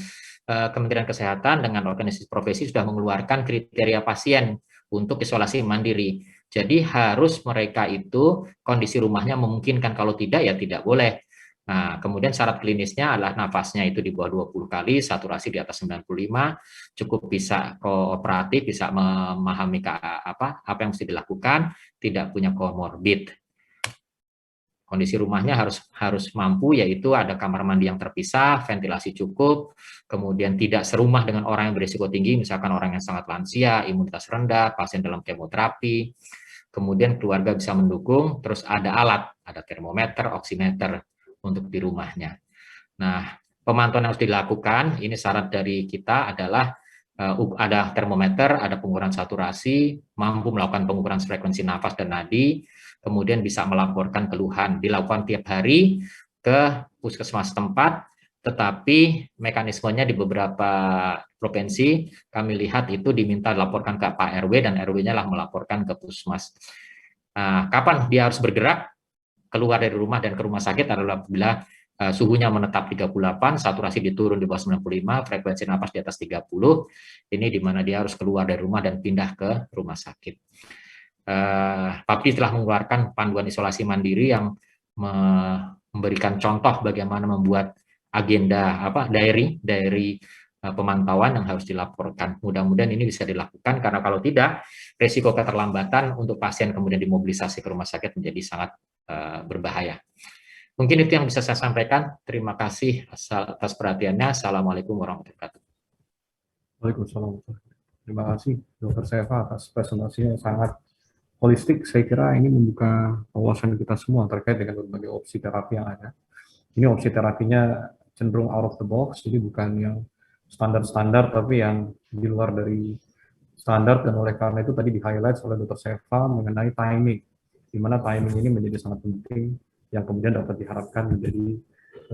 Kementerian Kesehatan dengan organisasi profesi sudah mengeluarkan kriteria pasien untuk isolasi mandiri. Jadi harus mereka itu kondisi rumahnya memungkinkan, kalau tidak ya tidak boleh. Nah, kemudian syarat klinisnya adalah nafasnya itu di bawah 20 kali, saturasi di atas 95, cukup bisa kooperatif, bisa memahami apa yang mesti dilakukan, tidak punya komorbid. Kondisi rumahnya harus mampu, yaitu ada kamar mandi yang terpisah, ventilasi cukup, kemudian tidak serumah dengan orang yang berisiko tinggi, misalkan orang yang sangat lansia, imunitas rendah, pasien dalam kemoterapi, kemudian keluarga bisa mendukung, terus ada alat, ada termometer, oximeter untuk di rumahnya. Nah, pemantauan yang harus dilakukan, ini syarat dari kita adalah ada termometer, ada pengukuran saturasi, mampu melakukan pengukuran frekuensi nafas dan nadi, kemudian bisa melaporkan keluhan, dilakukan tiap hari ke puskesmas tempat, tetapi mekanismenya di beberapa provinsi, kami lihat itu diminta laporkan ke Pak RW dan RW-nya lah melaporkan ke Puskesmas. Kapan dia harus bergerak keluar dari rumah dan ke rumah sakit adalah bila suhunya menetap 38, saturasi diturun di bawah 95, frekuensi napas di atas 30, ini di mana dia harus keluar dari rumah dan pindah ke rumah sakit. PAPDI telah mengeluarkan panduan isolasi mandiri yang memberikan contoh bagaimana membuat agenda diary pemantauan yang harus dilaporkan. Mudah-mudahan ini bisa dilakukan karena kalau tidak, risiko keterlambatan untuk pasien kemudian dimobilisasi ke rumah sakit menjadi sangat berbahaya. Mungkin itu yang bisa saya sampaikan. Terima kasih atas perhatiannya. Assalamualaikum warahmatullahi wabarakatuh. Waalaikumsalam. Terima kasih Dr. Seva atas presentasinya yang sangat holistik. Saya kira ini membuka wawasan kita semua terkait dengan berbagai opsi terapi yang ada. Ini opsi terapinya cenderung out of the box, jadi bukan yang standar-standar, tapi yang di luar dari standar, dan oleh karena itu tadi di-highlight oleh Dr. Seva mengenai timing, di mana timing ini menjadi sangat penting, yang kemudian dapat diharapkan menjadi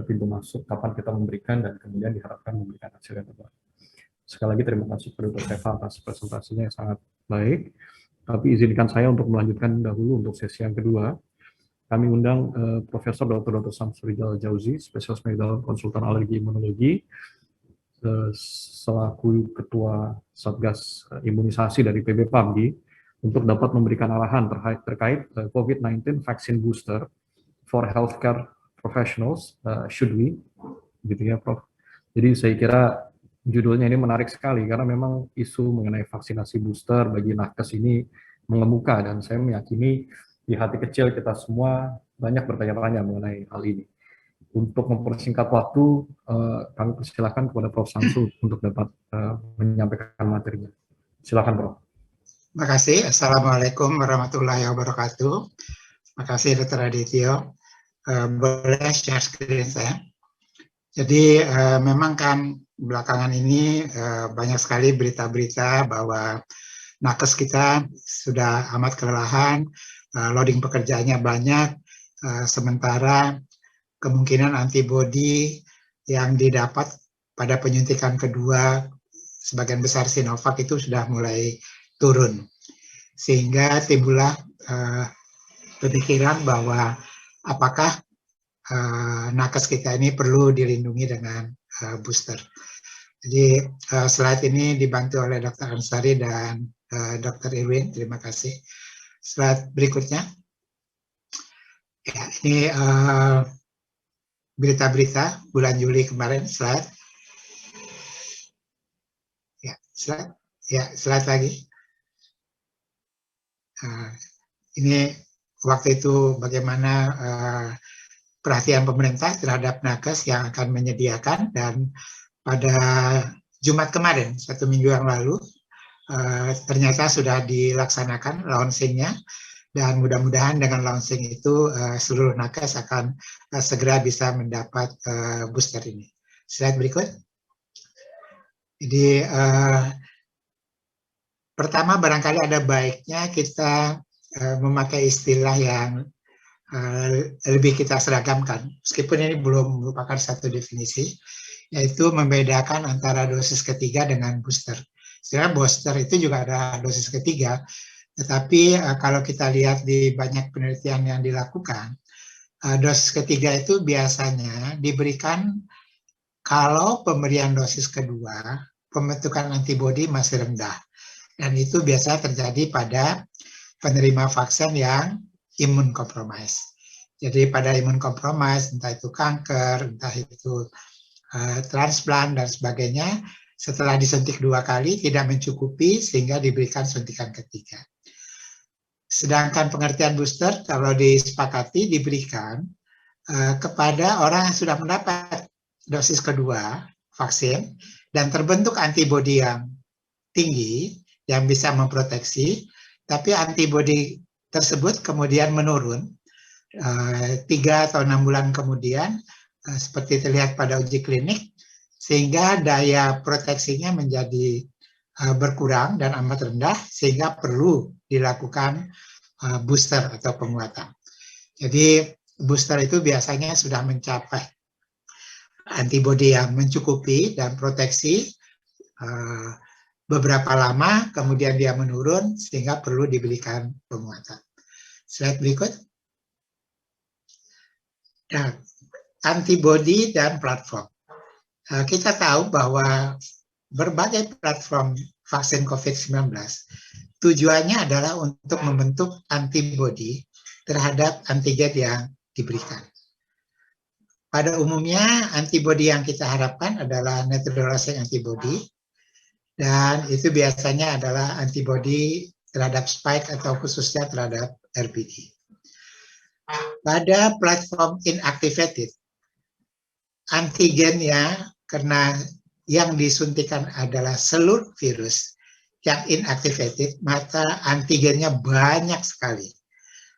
pintu masuk kapan kita memberikan dan kemudian diharapkan memberikan hasil yang terbaik. Sekali lagi terima kasih kepada Dr. Seva atas presentasinya yang sangat baik. Tapi izinkan saya untuk melanjutkan dahulu untuk sesi yang kedua. Kami undang Profesor Dr. Samsudin Jauzi, spesialis medical konsultan alergi imunologi, selaku Ketua Satgas Imunisasi dari PB PAPDI, untuk dapat memberikan arahan terkait COVID-19 vaksin booster for healthcare professionals, should we, gitu ya Prof. Jadi saya kira judulnya ini menarik sekali karena memang isu mengenai vaksinasi booster bagi nakes ini mengemuka, dan saya meyakini di hati kecil kita semua banyak bertanya-tanya mengenai hal ini. Untuk mempersingkat waktu, kami persilakan kepada Prof. Samsu untuk dapat menyampaikan materinya. Silakan Prof. Terima kasih. Assalamualaikum warahmatullahi wabarakatuh. Terima kasih Dr. Adityo. Boleh share screen saya? Jadi memang kan belakangan ini banyak sekali berita-berita bahwa nakes kita sudah amat kelelahan, loading pekerjaannya banyak, sementara kemungkinan antibodi yang didapat pada penyuntikan kedua, sebagian besar Sinovac itu sudah mulai turun. Sehingga timbullah pemikiran bahwa apakah nakes kita ini perlu dilindungi dengan booster. Jadi slide ini dibantu oleh Dr. Ansari dan Dr. Irwin, terima kasih. Slide berikutnya. Ya, ini berita-berita bulan Juli kemarin, slide. Ya, slide lagi. Ini waktu itu bagaimana perhatian pemerintah terhadap nakes yang akan menyediakan, dan pada Jumat kemarin, 1 minggu yang lalu, ternyata sudah dilaksanakan launchingnya, dan mudah-mudahan dengan launching itu seluruh nakes akan segera bisa mendapat booster ini. Slide berikut. Jadi pertama barangkali ada baiknya kita memakai istilah yang lebih kita seragamkan, meskipun ini belum merupakan satu definisi, yaitu membedakan antara dosis ketiga dengan booster. Sebenarnya booster itu juga ada dosis ketiga, tetapi kalau kita lihat di banyak penelitian yang dilakukan, dosis ketiga itu biasanya diberikan kalau pemberian dosis kedua, pembentukan antibodi masih rendah. Dan itu biasanya terjadi pada penerima vaksin yang imun compromise. Jadi pada imun compromise, entah itu kanker, entah itu transplant dan sebagainya, setelah disuntik 2 kali tidak mencukupi sehingga diberikan suntikan ketiga. Sedangkan pengertian booster kalau disepakati diberikan kepada orang yang sudah mendapat dosis kedua vaksin dan terbentuk antibodi yang tinggi yang bisa memproteksi, tapi antibodi tersebut kemudian menurun 3 atau 6 bulan kemudian, seperti terlihat pada uji klinik, sehingga daya proteksinya menjadi berkurang dan amat rendah, sehingga perlu dilakukan booster atau penguatan. Jadi booster itu biasanya sudah mencapai antibodi yang mencukupi dan proteksi beberapa lama, kemudian dia menurun sehingga perlu diberikan penguatan. Slide berikut. Nah, antibodi dan platform. Kita tahu bahwa berbagai platform vaksin COVID-19 tujuannya adalah untuk membentuk antibodi terhadap antigen yang diberikan. Pada umumnya antibodi yang kita harapkan adalah neutralizing antibody, dan itu biasanya adalah antibodi terhadap spike atau khususnya terhadap RBD. Pada platform inactivated, antigennya karena yang disuntikan adalah seluruh virus yang inactivated, maka antigennya banyak sekali.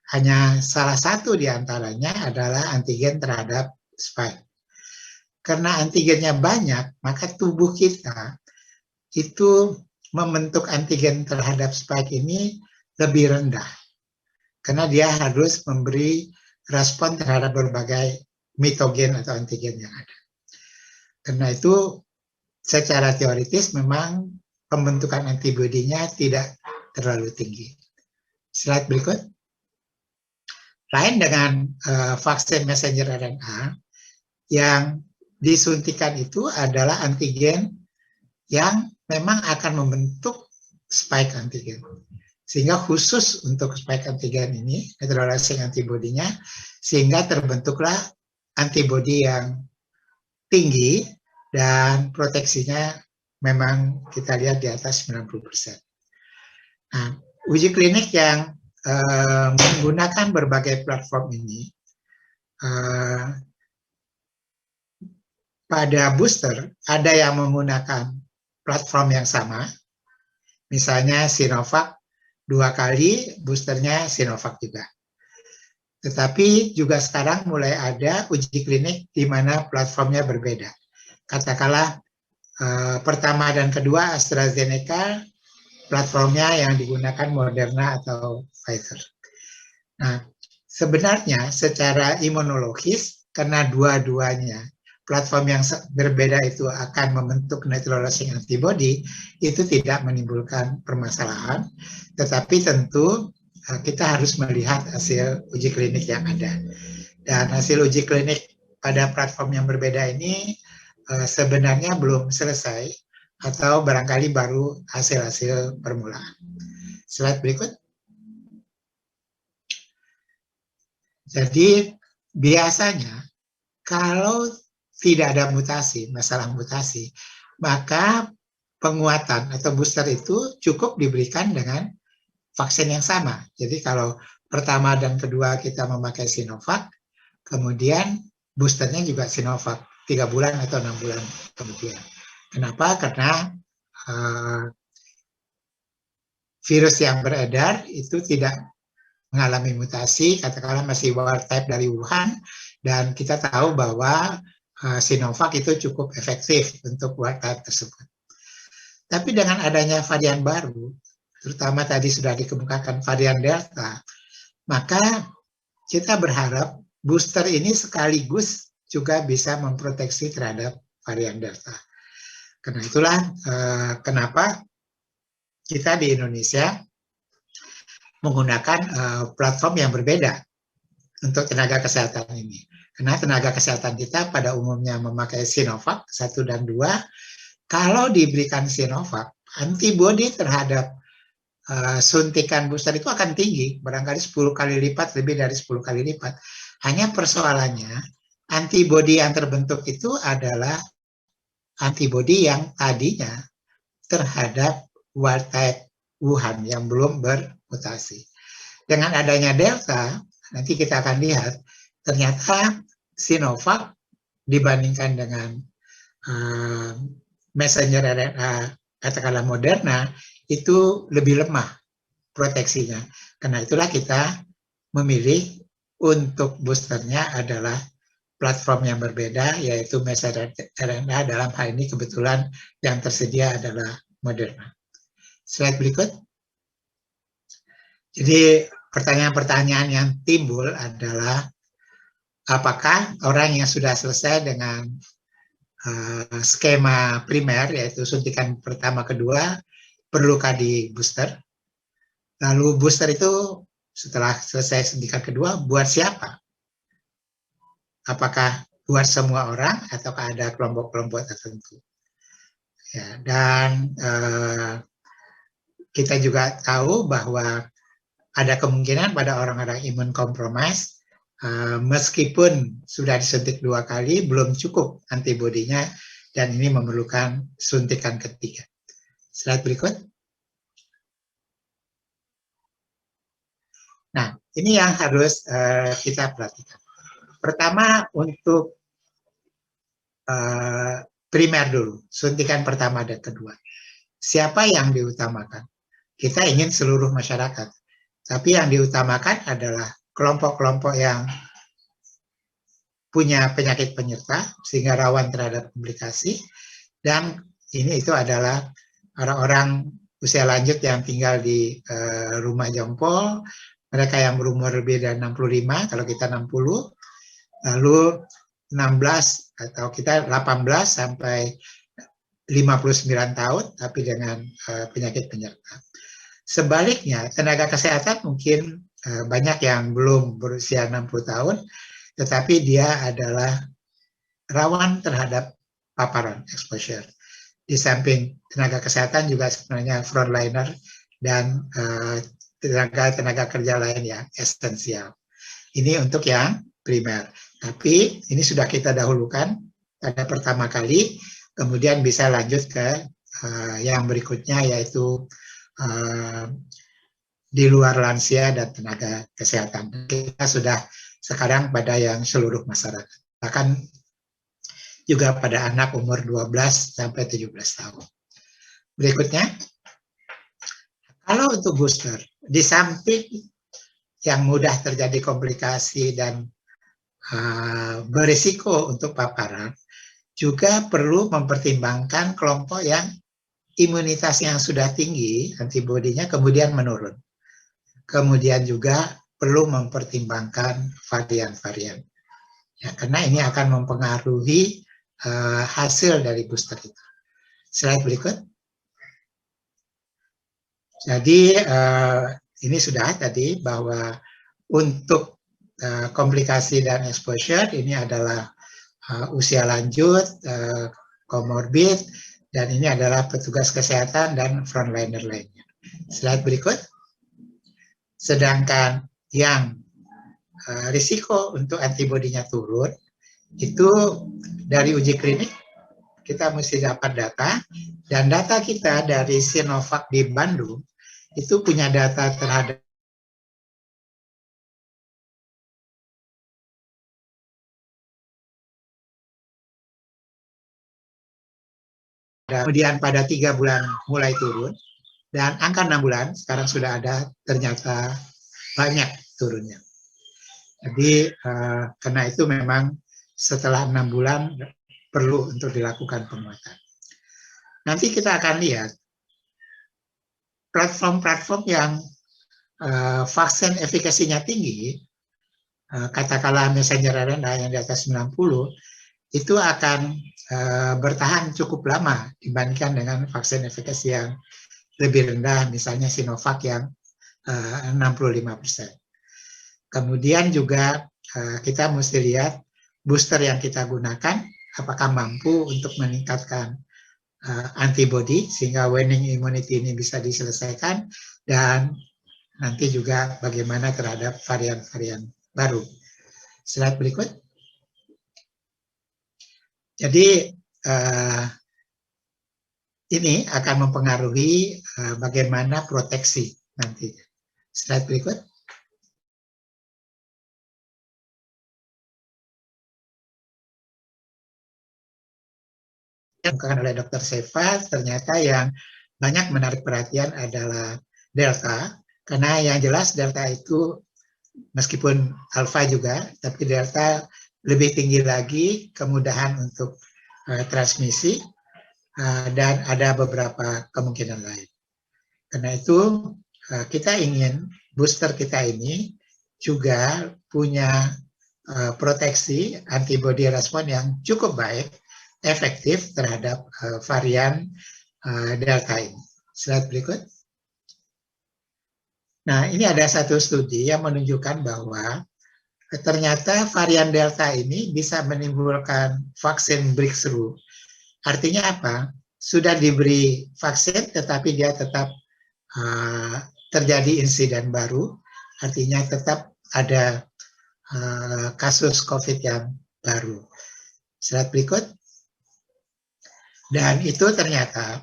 Hanya salah satu di antaranya adalah antigen terhadap spike. Karena antigennya banyak, maka tubuh kita itu membentuk antigen terhadap spike ini lebih rendah. Karena dia harus memberi respon terhadap berbagai mitogen atau antigen yang ada. Karena itu secara teoritis memang pembentukan antibodinya tidak terlalu tinggi. Slide berikut. Lain dengan vaksin messenger RNA, yang disuntikan itu adalah antigen yang memang akan membentuk spike antigen. Sehingga khusus untuk spike antigen ini, neutralizing antibodinya, sehingga terbentuklah antibodi yang tinggi dan proteksinya memang kita lihat di atas 90%. Nah, uji klinik yang menggunakan berbagai platform ini, pada booster ada yang menggunakan platform yang sama, misalnya Sinovac 2 kali, boosternya Sinovac juga. Tetapi juga sekarang mulai ada uji klinik di mana platformnya berbeda. Katakanlah pertama dan kedua AstraZeneca, platformnya yang digunakan Moderna atau Pfizer. Nah, sebenarnya secara imunologis, karena dua-duanya platform yang berbeda itu akan membentuk neutralizing antibody, itu tidak menimbulkan permasalahan, tetapi tentu kita harus melihat hasil uji klinik yang ada. Dan hasil uji klinik pada platform yang berbeda ini sebenarnya belum selesai, atau barangkali baru hasil-hasil permulaan. Slide berikut. Jadi biasanya kalau tidak ada mutasi, masalah mutasi, maka penguatan atau booster itu cukup diberikan dengan vaksin yang sama. Jadi kalau pertama dan kedua kita memakai Sinovac, kemudian boosternya juga Sinovac 3 bulan atau 6 bulan kemudian. Kenapa? Karena virus yang beredar itu tidak mengalami mutasi, katakanlah masih wild type dari Wuhan, dan kita tahu bahwa Sinovac itu cukup efektif untuk wild type tersebut. Tapi dengan adanya varian baru, terutama tadi sudah dikemukakan varian Delta, maka kita berharap booster ini sekaligus juga bisa memproteksi terhadap varian Delta. Karena itulah kenapa kita di Indonesia menggunakan platform yang berbeda untuk tenaga kesehatan ini. Karena tenaga kesehatan kita pada umumnya memakai Sinovac 1 dan 2. Kalau diberikan Sinovac, antibodi terhadap suntikan booster itu akan tinggi, barangkali 10 kali lipat, lebih dari 10 kali lipat. Hanya persoalannya, antibodi yang terbentuk itu adalah antibodi yang tadinya terhadap wild type Wuhan yang belum bermutasi. Dengan adanya Delta, nanti kita akan lihat, ternyata Sinovac dibandingkan dengan messenger RNA, katakanlah Moderna, itu lebih lemah proteksinya. Karena itulah kita memilih untuk boosternya adalah platform yang berbeda, yaitu messenger RNA. Dalam hal ini kebetulan yang tersedia adalah Moderna. Slide berikut. Jadi pertanyaan-pertanyaan yang timbul adalah apakah orang yang sudah selesai dengan skema primer, yaitu suntikan pertama kedua, perlukah di booster. Lalu booster itu setelah selesai suntikan kedua, buat siapa? Apakah buat semua orang ataukah ada kelompok-kelompok tertentu? Ya, dan kita juga tahu bahwa ada kemungkinan pada orang-orang imun kompromis, meskipun sudah disuntik 2 kali, belum cukup antibodinya, dan ini memerlukan suntikan ketiga. Slide berikut. Nah, ini yang harus kita perhatikan. Pertama, untuk primer dulu, suntikan pertama dan kedua. Siapa yang diutamakan? Kita ingin seluruh masyarakat. Tapi yang diutamakan adalah kelompok-kelompok yang punya penyakit penyerta sehingga rawan terhadap komplikasi, dan itu adalah orang-orang usia lanjut yang tinggal di rumah jompo, mereka yang berumur lebih dari 65, kalau kita 60, lalu 16 atau kita 18 sampai 59 tahun tapi dengan penyakit penyerta. Sebaliknya, tenaga kesehatan mungkin banyak yang belum berusia 60 tahun, tetapi dia adalah rawan terhadap paparan, exposure. Di samping tenaga kesehatan juga sebenarnya frontliner dan tenaga kerja lain yang esensial. Ini untuk yang primer. Tapi ini sudah kita dahulukan pada pertama kali, kemudian bisa lanjut ke yang berikutnya, yaitu di luar lansia dan tenaga kesehatan. Kita sudah sekarang pada yang seluruh masyarakat, bahkan juga pada anak umur 12 sampai 17 tahun. Berikutnya, kalau untuk booster, di samping yang mudah terjadi komplikasi dan berisiko untuk paparan, juga perlu mempertimbangkan kelompok yang imunitas yang sudah tinggi, antibodinya kemudian menurun. Kemudian juga perlu mempertimbangkan varian-varian. Ya, karena ini akan mempengaruhi hasil dari booster itu. Slide berikut. Jadi ini sudah tadi bahwa untuk komplikasi dan exposure ini adalah usia lanjut, comorbid, dan ini adalah petugas kesehatan dan frontliner lainnya. Slide berikut. Sedangkan yang risiko untuk antibodinya turun, itu dari uji klinik kita mesti dapat data, dan data kita dari Sinovac di Bandung itu punya data terhadap kemudian pada 3 bulan mulai turun, dan angka 6 bulan sekarang sudah ada, ternyata banyak turunnya. Jadi karena itu memang setelah 6 bulan perlu untuk dilakukan penguatan. Nanti kita akan lihat platform-platform yang vaksin efikasinya tinggi, katakanlah messenger RNA yang di atas 90, itu akan bertahan cukup lama dibandingkan dengan vaksin efikasi yang lebih rendah, misalnya Sinovac yang 65%. Kemudian juga kita mesti lihat booster yang kita gunakan, apakah mampu untuk meningkatkan antibody sehingga waning immunity ini bisa diselesaikan, dan nanti juga bagaimana terhadap varian-varian baru. Slide berikut. Jadi ini akan mempengaruhi bagaimana proteksi nanti. Slide berikut. Yang dikatakan oleh Dr. Seva, ternyata yang banyak menarik perhatian adalah Delta, karena yang jelas Delta itu meskipun Alpha juga, tapi Delta lebih tinggi lagi kemudahan untuk transmisi, dan ada beberapa kemungkinan lain. Karena itu kita ingin booster kita ini juga punya proteksi antibody respon yang cukup baik efektif terhadap varian Delta ini. Slide berikut. Nah, ini ada satu studi yang menunjukkan bahwa ternyata varian Delta ini bisa menimbulkan vaksin breakthrough. Artinya apa? Sudah diberi vaksin tetapi dia tetap terjadi insiden baru, artinya tetap ada kasus COVID yang baru. Slide berikut. Dan itu ternyata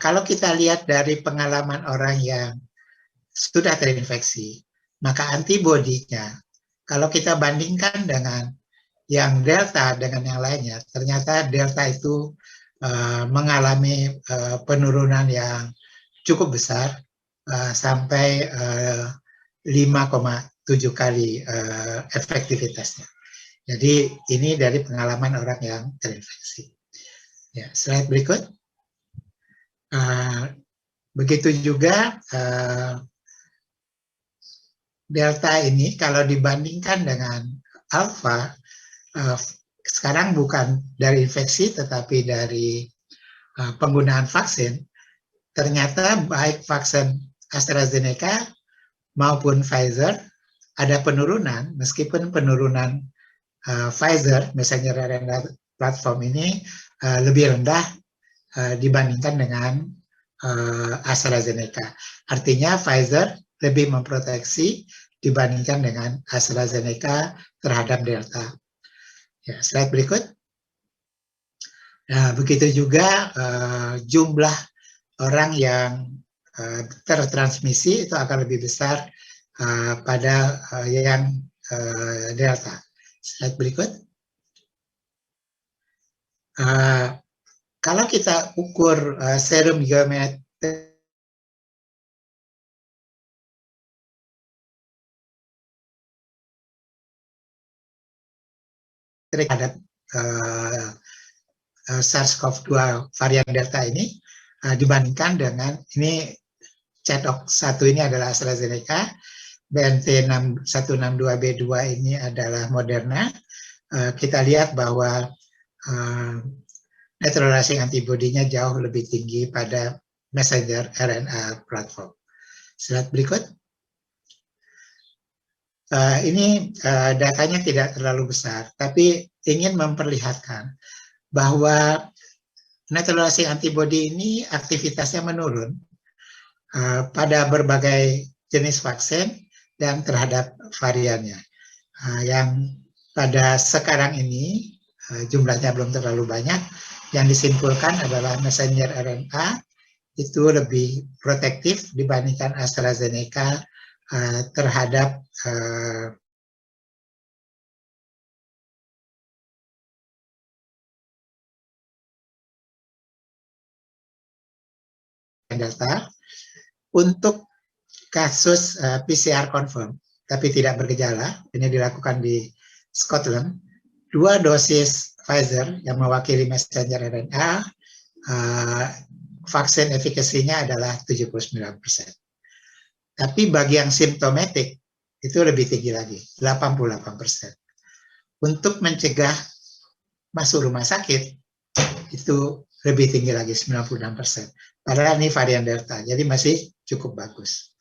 kalau kita lihat dari pengalaman orang yang sudah terinfeksi, maka antibodinya, kalau kita bandingkan dengan yang Delta dengan yang lainnya, ternyata Delta itu mengalami penurunan yang cukup besar, sampai 5,7 kali efektivitasnya. Jadi ini dari pengalaman orang yang terinfeksi. Ya, slide berikut. Begitu juga Delta ini kalau dibandingkan dengan Alpha, sekarang bukan dari infeksi tetapi dari penggunaan vaksin, ternyata baik vaksin AstraZeneca maupun Pfizer ada penurunan, meskipun penurunan Pfizer, messenger RNA platform ini lebih rendah dibandingkan dengan AstraZeneca. Artinya Pfizer lebih memproteksi dibandingkan dengan AstraZeneca terhadap Delta. Ya, slide berikut. Nah, begitu juga jumlah orang yang tertransmisi itu akan lebih besar pada yang Delta. Slide berikut. Kalau kita ukur serum geometri terhadap SARS-CoV-2 varian Delta ini dibandingkan dengan ini ChAdOx1 ini adalah AstraZeneca, BNT 162B2 ini adalah Moderna. Kita lihat bahwa neutralizing antibody-nya jauh lebih tinggi pada messenger RNA platform. Slide berikut. Ini datanya tidak terlalu besar, tapi ingin memperlihatkan bahwa neutralizing antibody ini aktivitasnya menurun pada berbagai jenis vaksin dan terhadap variannya. Yang pada sekarang ini jumlahnya belum terlalu banyak, yang disimpulkan adalah messenger RNA itu lebih protektif dibandingkan AstraZeneca terhadap Delta untuk kasus PCR confirm tapi tidak bergejala. Ini dilakukan di Scotland. 2 dosis Pfizer yang mewakili messenger RNA, vaksin efikasinya adalah 79%. Tapi bagi yang simptomatik itu lebih tinggi lagi, 88%. Untuk mencegah masuk rumah sakit itu lebih tinggi lagi, 96%. Padahal ini varian Delta, jadi masih cukup bagus.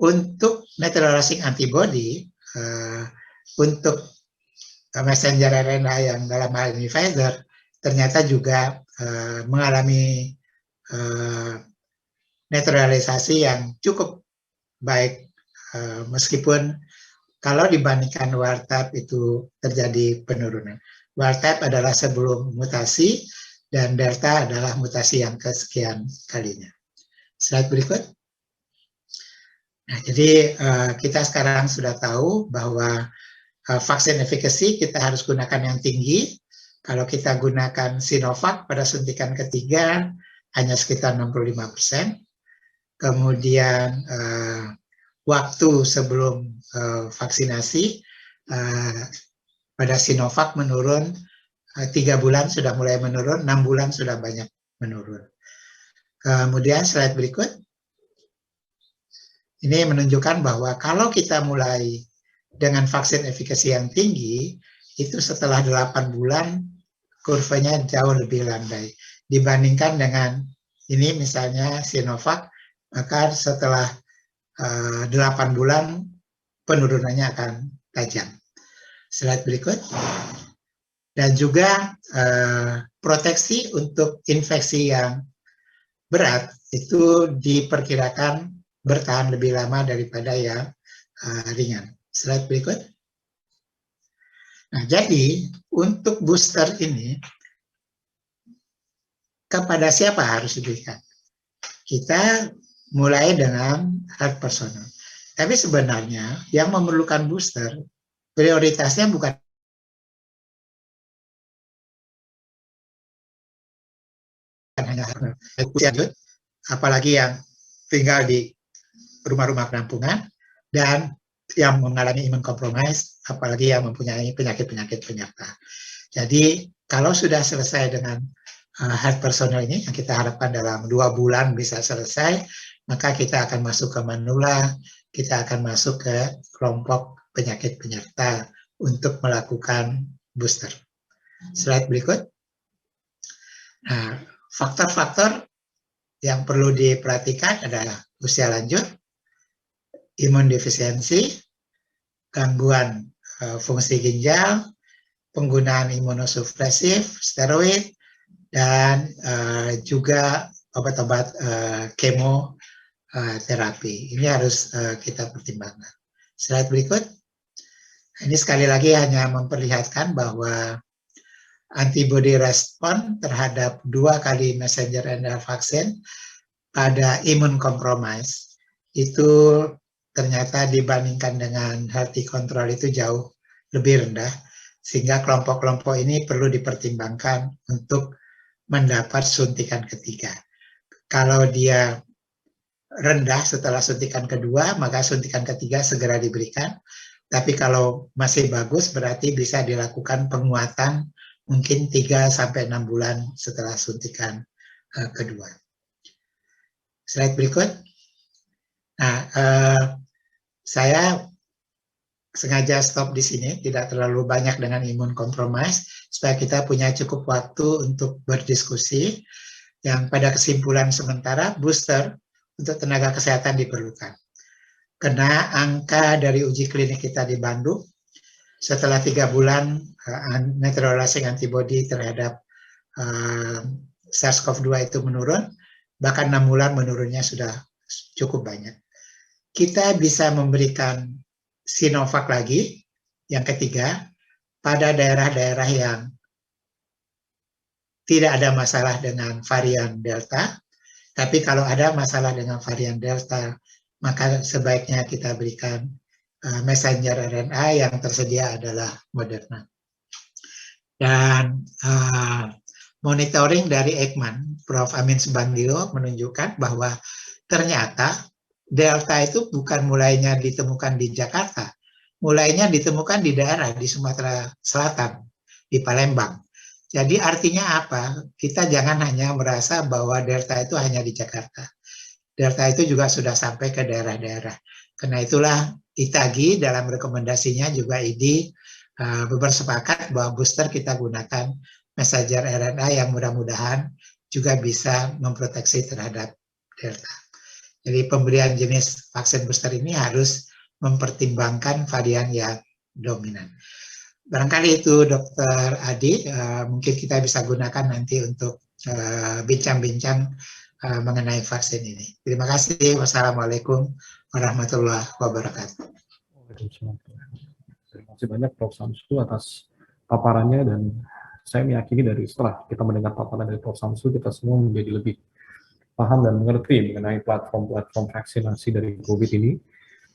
Untuk neutralizing antibody, untuk messenger RNA yang dalam hal ini Pfizer, ternyata juga mengalami neutralisasi yang cukup baik, meskipun kalau dibandingkan wild type itu terjadi penurunan. Wild type adalah sebelum mutasi, dan Delta adalah mutasi yang kesekian kalinya. Slide berikut. Nah, jadi kita sekarang sudah tahu bahwa vaksin efikasi kita harus gunakan yang tinggi. Kalau kita gunakan Sinovac pada suntikan ketiga hanya sekitar 65%. Kemudian waktu sebelum vaksinasi pada Sinovac menurun 3 bulan sudah mulai menurun, 6 bulan sudah banyak menurun. Kemudian slide berikut. Ini menunjukkan bahwa kalau kita mulai dengan vaksin efikasi yang tinggi, itu setelah 8 bulan kurvanya jauh lebih landai dibandingkan dengan ini misalnya Sinovac, maka setelah 8 bulan penurunannya akan tajam. Slide berikut. Dan juga proteksi untuk infeksi yang berat itu diperkirakan bertahan lebih lama daripada yang ringan. Slide berikut. Nah, jadi untuk booster ini kepada siapa harus diberikan? Kita mulai dengan herd personal. Tapi sebenarnya yang memerlukan booster prioritasnya bukan hanya usia lanjut, apalagi yang tinggal di rumah-rumah penampungan dan yang mengalami imun compromise, apalagi yang mempunyai penyakit-penyakit penyerta. Jadi kalau sudah selesai dengan herd personal ini, yang kita harapkan dalam 2 bulan bisa selesai, maka kita akan masuk ke manula, kita akan masuk ke kelompok penyakit penyerta untuk melakukan booster. Slide berikut. Nah, faktor-faktor yang perlu diperhatikan adalah usia lanjut, imunodefisiensi, gangguan fungsi ginjal, penggunaan imunosupresif, steroid, dan juga obat-obat kemoterapi. Ini harus kita pertimbangkan. Slide berikut. Ini sekali lagi hanya memperlihatkan bahwa antibody respon terhadap 2 kali messenger RNA vaksin pada imun compromise itu ternyata dibandingkan dengan healthy control itu jauh lebih rendah, sehingga kelompok-kelompok ini perlu dipertimbangkan untuk mendapat suntikan ketiga. Kalau dia rendah setelah suntikan kedua, maka suntikan ketiga segera diberikan. Tapi kalau masih bagus, berarti bisa dilakukan penguatan mungkin 3-6 bulan setelah suntikan kedua. Slide berikut. Nah, saya sengaja stop di sini, tidak terlalu banyak dengan imun compromise, supaya kita punya cukup waktu untuk berdiskusi, yang pada kesimpulan sementara booster untuk tenaga kesehatan diperlukan. Karena angka dari uji klinik kita di Bandung, setelah 3 bulan neutralizing antibody terhadap SARS-CoV-2 itu menurun, bahkan 6 bulan menurunnya sudah cukup banyak. Kita bisa memberikan Sinovac lagi, yang ketiga, pada daerah-daerah yang tidak ada masalah dengan varian Delta, tapi kalau ada masalah dengan varian Delta, maka sebaiknya kita berikan messenger RNA yang tersedia adalah Moderna. Dan monitoring dari Eijkman, Prof. Amin Subandrio menunjukkan bahwa ternyata Delta itu bukan mulainya ditemukan di Jakarta, mulainya ditemukan di daerah di Sumatera Selatan, di Palembang. Jadi artinya apa? Kita jangan hanya merasa bahwa Delta itu hanya di Jakarta. Delta itu juga sudah sampai ke daerah-daerah. Karena itulah ITAGI dalam rekomendasinya juga ID bersepakat bahwa booster kita gunakan messenger RNA yang mudah-mudahan juga bisa memproteksi terhadap Delta. Jadi pemberian jenis vaksin booster ini harus mempertimbangkan varian yang dominan. Barangkali itu Dr. Adi, mungkin kita bisa gunakan nanti untuk bincang-bincang mengenai vaksin ini. Terima kasih. Wassalamualaikum warahmatullahi wabarakatuh. Terima kasih banyak Prof. Samsu atas paparannya, dan saya meyakini dari setelah kita mendengar paparan dari Prof. Samsu, kita semua menjadi lebih paham dan mengerti mengenai platform-platform vaksinasi dari COVID ini,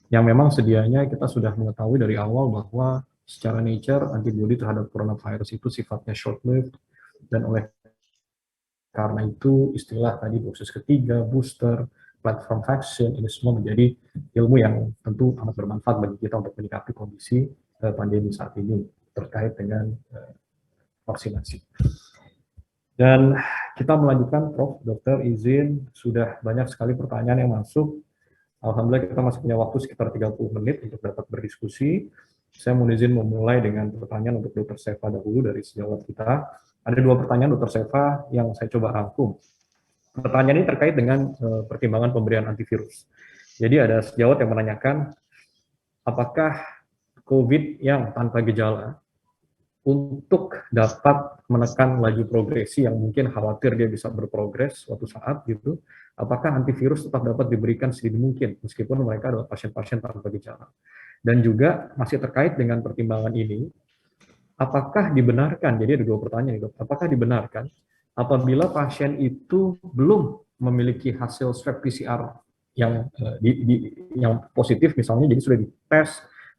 yang memang sedianya kita sudah mengetahui dari awal bahwa secara nature antibodi terhadap coronavirus itu sifatnya short-lived, dan oleh karena itu istilah tadi dosis ketiga, booster, platform vaksin, ini semua menjadi ilmu yang tentu amat bermanfaat bagi kita untuk menyikapi kondisi pandemi saat ini terkait dengan vaksinasi. Dan kita melanjutkan, Prof. Dokter izin, sudah banyak sekali pertanyaan yang masuk. Alhamdulillah kita masih punya waktu sekitar 30 menit untuk dapat berdiskusi. Saya mohon izin memulai dengan pertanyaan untuk Dr. Seva dahulu dari sejawat kita. Ada 2 pertanyaan Dr. Seva yang saya coba rangkum. Pertanyaan ini terkait dengan pertimbangan pemberian antivirus. Jadi ada sejawat yang menanyakan, apakah COVID yang tanpa gejala untuk dapat menekan laju progresi yang mungkin khawatir dia bisa berprogres suatu saat gitu, apakah antivirus tetap dapat diberikan sedini mungkin meskipun mereka adalah pasien-pasien tanpa gejala. Dan juga masih terkait dengan pertimbangan ini, apakah dibenarkan, jadi ada 2 pertanyaan itu, apakah dibenarkan apabila pasien itu belum memiliki hasil swab PCR yang yang positif misalnya, jadi sudah dites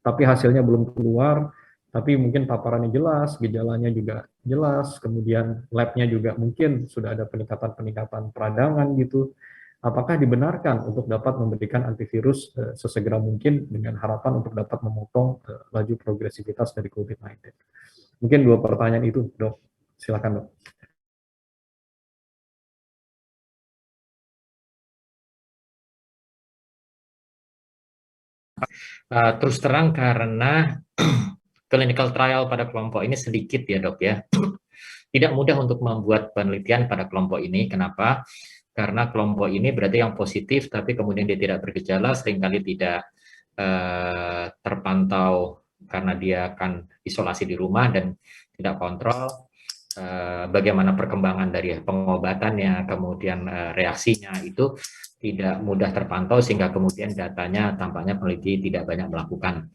tapi hasilnya belum keluar, tapi mungkin paparannya jelas, gejalanya juga jelas, kemudian labnya juga mungkin sudah ada peningkatan peradangan gitu, apakah dibenarkan untuk dapat memberikan antivirus sesegera mungkin dengan harapan untuk dapat memotong laju progresivitas dari COVID-19? Mungkin 2 pertanyaan itu, Dok. Silakan, Dok. Terus terang karena clinical trial pada kelompok ini sedikit ya dok ya. Tidak mudah untuk membuat penelitian pada kelompok ini. Kenapa? Karena kelompok ini berarti yang positif tapi kemudian dia tidak bergejala, seringkali tidak terpantau karena dia akan isolasi di rumah dan tidak kontrol bagaimana perkembangan dari pengobatannya, kemudian reaksinya itu tidak mudah terpantau sehingga kemudian datanya tampaknya peneliti tidak banyak melakukan.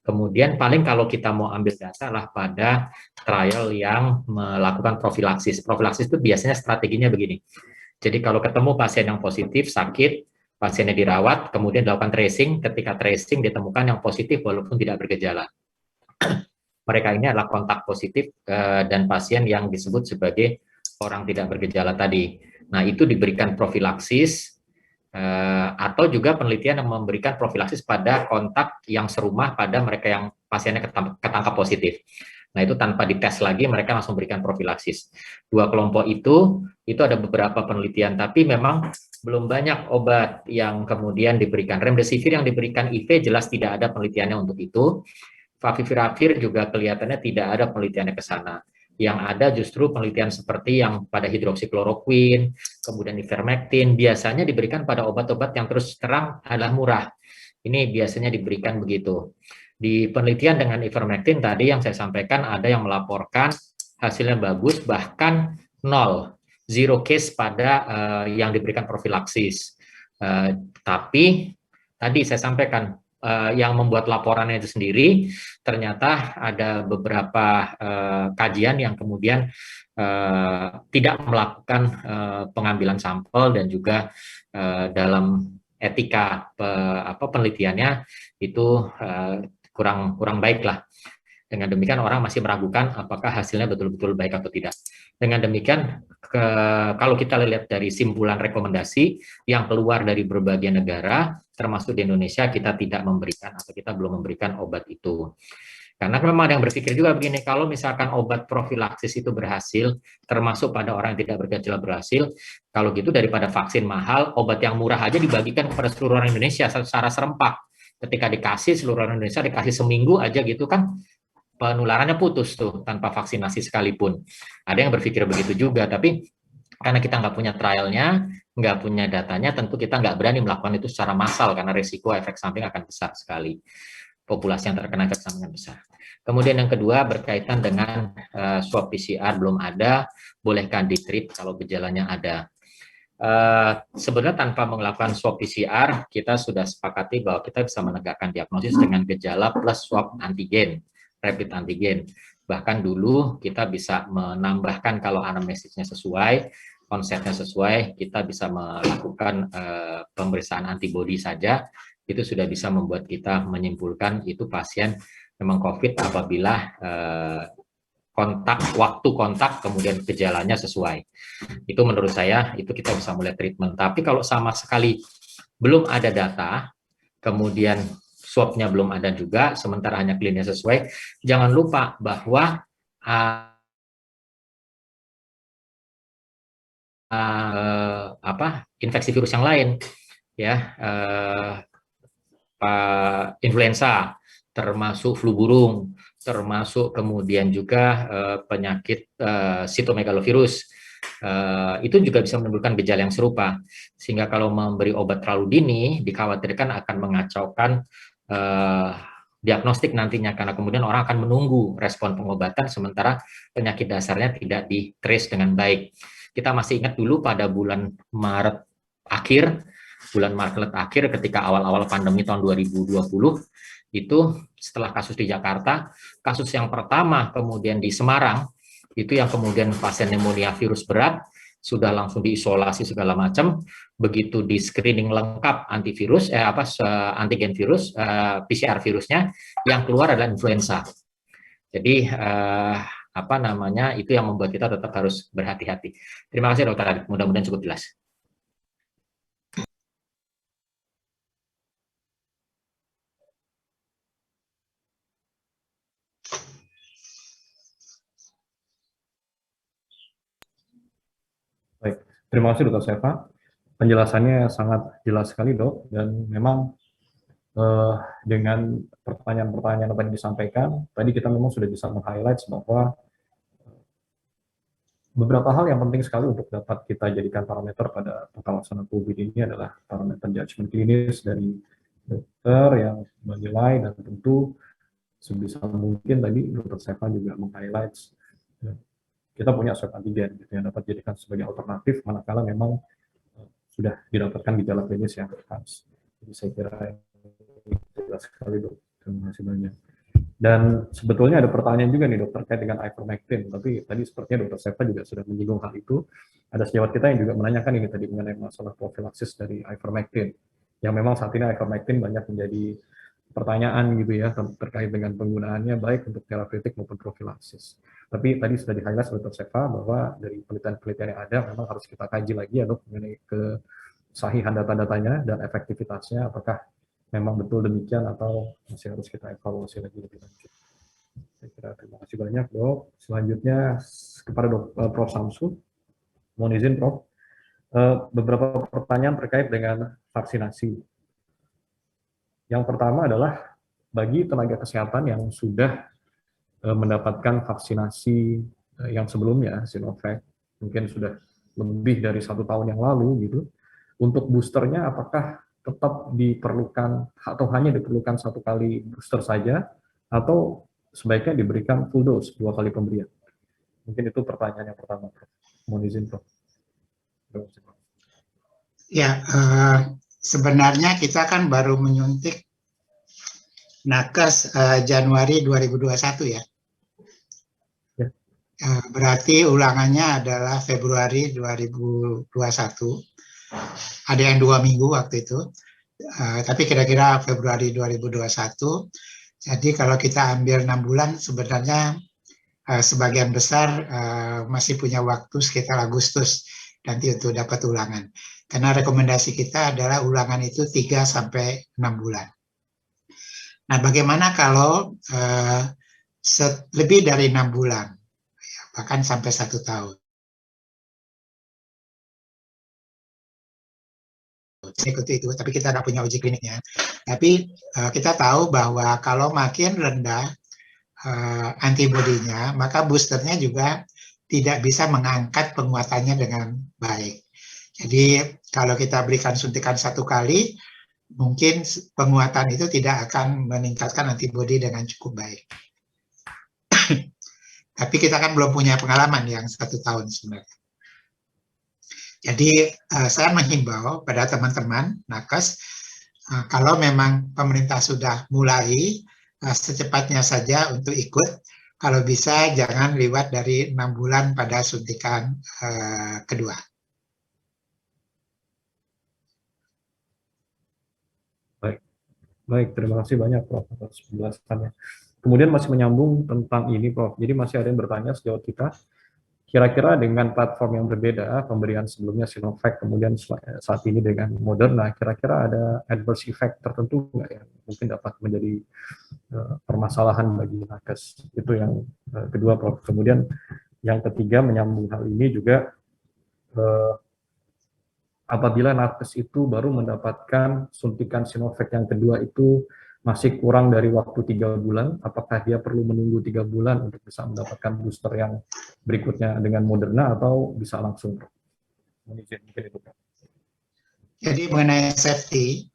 Kemudian paling kalau kita mau ambil data lah pada trial yang melakukan profilaksis. Profilaksis itu biasanya strateginya begini. Jadi kalau ketemu pasien yang positif, sakit, pasiennya dirawat, kemudian dilakukan tracing, ketika tracing ditemukan yang positif walaupun tidak bergejala. Mereka ini adalah kontak positif dan pasien yang disebut sebagai orang tidak bergejala tadi. Nah, itu diberikan profilaksis atau juga penelitian yang memberikan profilaksis pada kontak yang serumah pada mereka yang pasiennya ketangkap positif. Nah, itu tanpa dites lagi, mereka langsung berikan profilaksis. 2 kelompok itu ada beberapa penelitian, tapi memang belum banyak obat yang kemudian diberikan. Remdesivir yang diberikan IV jelas tidak ada penelitiannya untuk itu. Favipiravir juga kelihatannya tidak ada penelitiannya ke sana. Yang ada justru penelitian seperti yang pada hidroksikloroquine, kemudian ivermectin, biasanya diberikan pada obat-obat yang terus terang adalah murah. Ini biasanya diberikan begitu. Di penelitian dengan ivermectin tadi yang saya sampaikan ada yang melaporkan hasilnya bagus, bahkan 0, 0 case pada yang diberikan profilaksis. Tapi tadi saya sampaikan, yang membuat laporannya itu sendiri, ternyata ada beberapa kajian yang kemudian tidak melakukan pengambilan sampel dan juga dalam etika penelitiannya itu kurang baik lah. Dengan demikian orang masih meragukan apakah hasilnya betul-betul baik atau tidak. Dengan demikian, kalau kita lihat dari simpulan rekomendasi yang keluar dari berbagai negara, termasuk di Indonesia, kita tidak memberikan atau kita belum memberikan obat itu. Karena memang ada yang berpikir juga begini, kalau misalkan obat profilaksis itu berhasil, termasuk pada orang yang tidak bergejala berhasil, kalau gitu daripada vaksin mahal, obat yang murah aja dibagikan kepada seluruh orang Indonesia secara serempak. Ketika dikasih seluruh orang Indonesia, dikasih seminggu aja gitu kan, penularannya putus tuh tanpa vaksinasi sekalipun. Ada yang berpikir begitu juga, tapi karena kita nggak punya trialnya, nggak punya datanya, tentu kita nggak berani melakukan itu secara massal karena risiko efek samping akan besar sekali. Populasi yang terkena efek samping besar. Kemudian yang kedua berkaitan dengan swab PCR belum ada, bolehkah ditreat kalau gejalanya ada? Sebenarnya tanpa melakukan swab PCR, kita sudah sepakati bahwa kita bisa menegakkan diagnosis dengan gejala plus swab antigen, rapid antigen. Bahkan dulu kita bisa menambahkan kalau anamnesisnya sesuai, konsepnya sesuai, kita bisa melakukan pemeriksaan antibodi saja, itu sudah bisa membuat kita menyimpulkan itu pasien memang COVID apabila waktu kontak kemudian gejalanya sesuai. Itu menurut saya itu kita bisa mulai treatment. Tapi kalau sama sekali belum ada data, kemudian swabnya belum ada juga, sementara hanya klinisnya sesuai, jangan lupa bahwa infeksi virus yang lain, ya, influenza, termasuk flu burung, termasuk kemudian juga penyakit sitomegalovirus. Itu juga bisa menimbulkan gejala yang serupa, sehingga kalau memberi obat terlalu dini dikhawatirkan akan mengacaukan diagnostik nantinya, karena kemudian orang akan menunggu respon pengobatan sementara penyakit dasarnya tidak di-trace dengan baik. Kita masih ingat dulu pada bulan Maret akhir ketika awal-awal pandemi tahun 2020, itu setelah kasus di Jakarta, kasus yang pertama kemudian di Semarang, itu yang kemudian pasien pneumonia virus berat, sudah langsung diisolasi segala macam, begitu di screening lengkap antivirus, antigen virus, PCR virusnya, yang keluar adalah influenza. Jadi itu yang membuat kita tetap harus berhati-hati. Terima kasih Dr. Adit, mudah-mudahan cukup jelas. Baik, terima kasih Dr. Seva. Penjelasannya sangat jelas sekali dok, dan memang dengan pertanyaan-pertanyaan yang tadi disampaikan, tadi kita memang sudah bisa meng-highlight bahwa beberapa hal yang penting sekali untuk dapat kita jadikan parameter pada pelaksanaan COVID ini adalah parameter judgment klinis dari dokter yang menilai, dan tentu sebisa mungkin tadi Dr. Seva juga meng-highlight kita punya swab antigen gitu, yang dapat dijadikan sebagai alternatif manakala memang sudah didapatkan gejala klinis yang khas. Jadi saya kira jelas sekali dok. Terima kasih banyak. Dan sebetulnya ada pertanyaan juga nih dok terkait dengan ivermectin, tapi tadi sepertinya Dr. Seva juga sudah menyinggung hal itu. Ada sejawat kita yang juga menanyakan ini tadi mengenai masalah profilaksis dari ivermectin, yang memang saat ini ivermectin banyak menjadi pertanyaan gitu ya terkait dengan penggunaannya baik untuk terapeutik maupun profilaksis. Tapi tadi sudah di-highlight oleh Dr. Seva bahwa dari penelitian-penelitian yang ada memang harus kita kaji lagi ya dok mengenai kesahihan data-datanya dan efektivitasnya, apakah memang betul demikian atau masih harus kita evaluasi lagi lebih lanjut. Saya kira terima kasih banyak dok. Selanjutnya kepada Prof. Samsu, mohon izin Prof. Beberapa pertanyaan terkait dengan vaksinasi. Yang pertama adalah bagi tenaga kesehatan yang sudah mendapatkan vaksinasi yang sebelumnya, Sinovac, mungkin sudah lebih dari 1 tahun yang lalu gitu, untuk boosternya apakah tetap diperlukan atau hanya diperlukan 1 kali booster saja, atau sebaiknya diberikan full dose 2 kali pemberian? Mungkin itu pertanyaan yang pertama, Prof. Mohon izin, Prof. Ya, sebenarnya kita kan baru menyuntik nakes Januari 2021 ya. Berarti ulangannya adalah Februari 2021. Ada yang 2 minggu waktu itu. Tapi kira-kira Februari 2021. Jadi kalau kita ambil 6 bulan, sebenarnya sebagian besar masih punya waktu sekitar Agustus nanti untuk dapat ulangan. Karena rekomendasi kita adalah ulangan itu 3-6 bulan. Nah, bagaimana kalau lebih dari 6 bulan, bahkan sampai 1 tahun? Seperti itu, tapi kita tidak punya uji kliniknya. Tapi kita tahu bahwa kalau makin rendah antibodinya, maka boosternya juga tidak bisa mengangkat penguatannya dengan baik. Jadi kalau kita berikan suntikan 1 kali, mungkin penguatan itu tidak akan meningkatkan antibodi dengan cukup baik. Tapi kita kan belum punya pengalaman yang 1 tahun sebenarnya. Jadi saya menghimbau pada teman-teman nakes, kalau memang pemerintah sudah mulai, secepatnya saja untuk ikut. Kalau bisa jangan lewat dari 6 bulan pada suntikan kedua. Baik, terima kasih banyak Prof atas penjelasannya. Kemudian masih menyambung tentang ini Prof, jadi masih ada yang bertanya sejauh kita, kira-kira dengan platform yang berbeda, pemberian sebelumnya Sinovac, kemudian saat ini dengan Moderna, kira-kira ada adverse effect tertentu nggak yang mungkin dapat menjadi permasalahan bagi nakes? Itu yang kedua Prof. Kemudian yang ketiga menyambung hal ini juga, apabila nakes itu baru mendapatkan suntikan Sinovac yang kedua itu masih kurang dari waktu 3 bulan, apakah dia perlu menunggu 3 bulan untuk bisa mendapatkan booster yang berikutnya dengan Moderna atau bisa langsung? Mungkin itu. Jadi mengenai safety,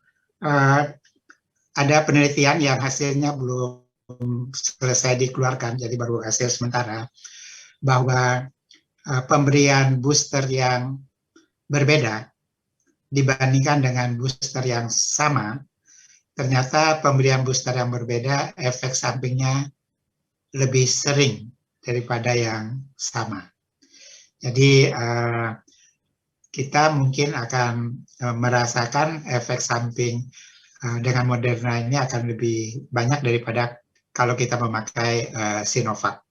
ada penelitian yang hasilnya belum selesai dikeluarkan, jadi baru hasil sementara, bahwa pemberian booster yang berbeda dibandingkan dengan booster yang sama, ternyata pemberian booster yang berbeda efek sampingnya lebih sering daripada yang sama. Jadi kita mungkin akan merasakan efek samping dengan Moderna ini akan lebih banyak daripada kalau kita memakai Sinovac.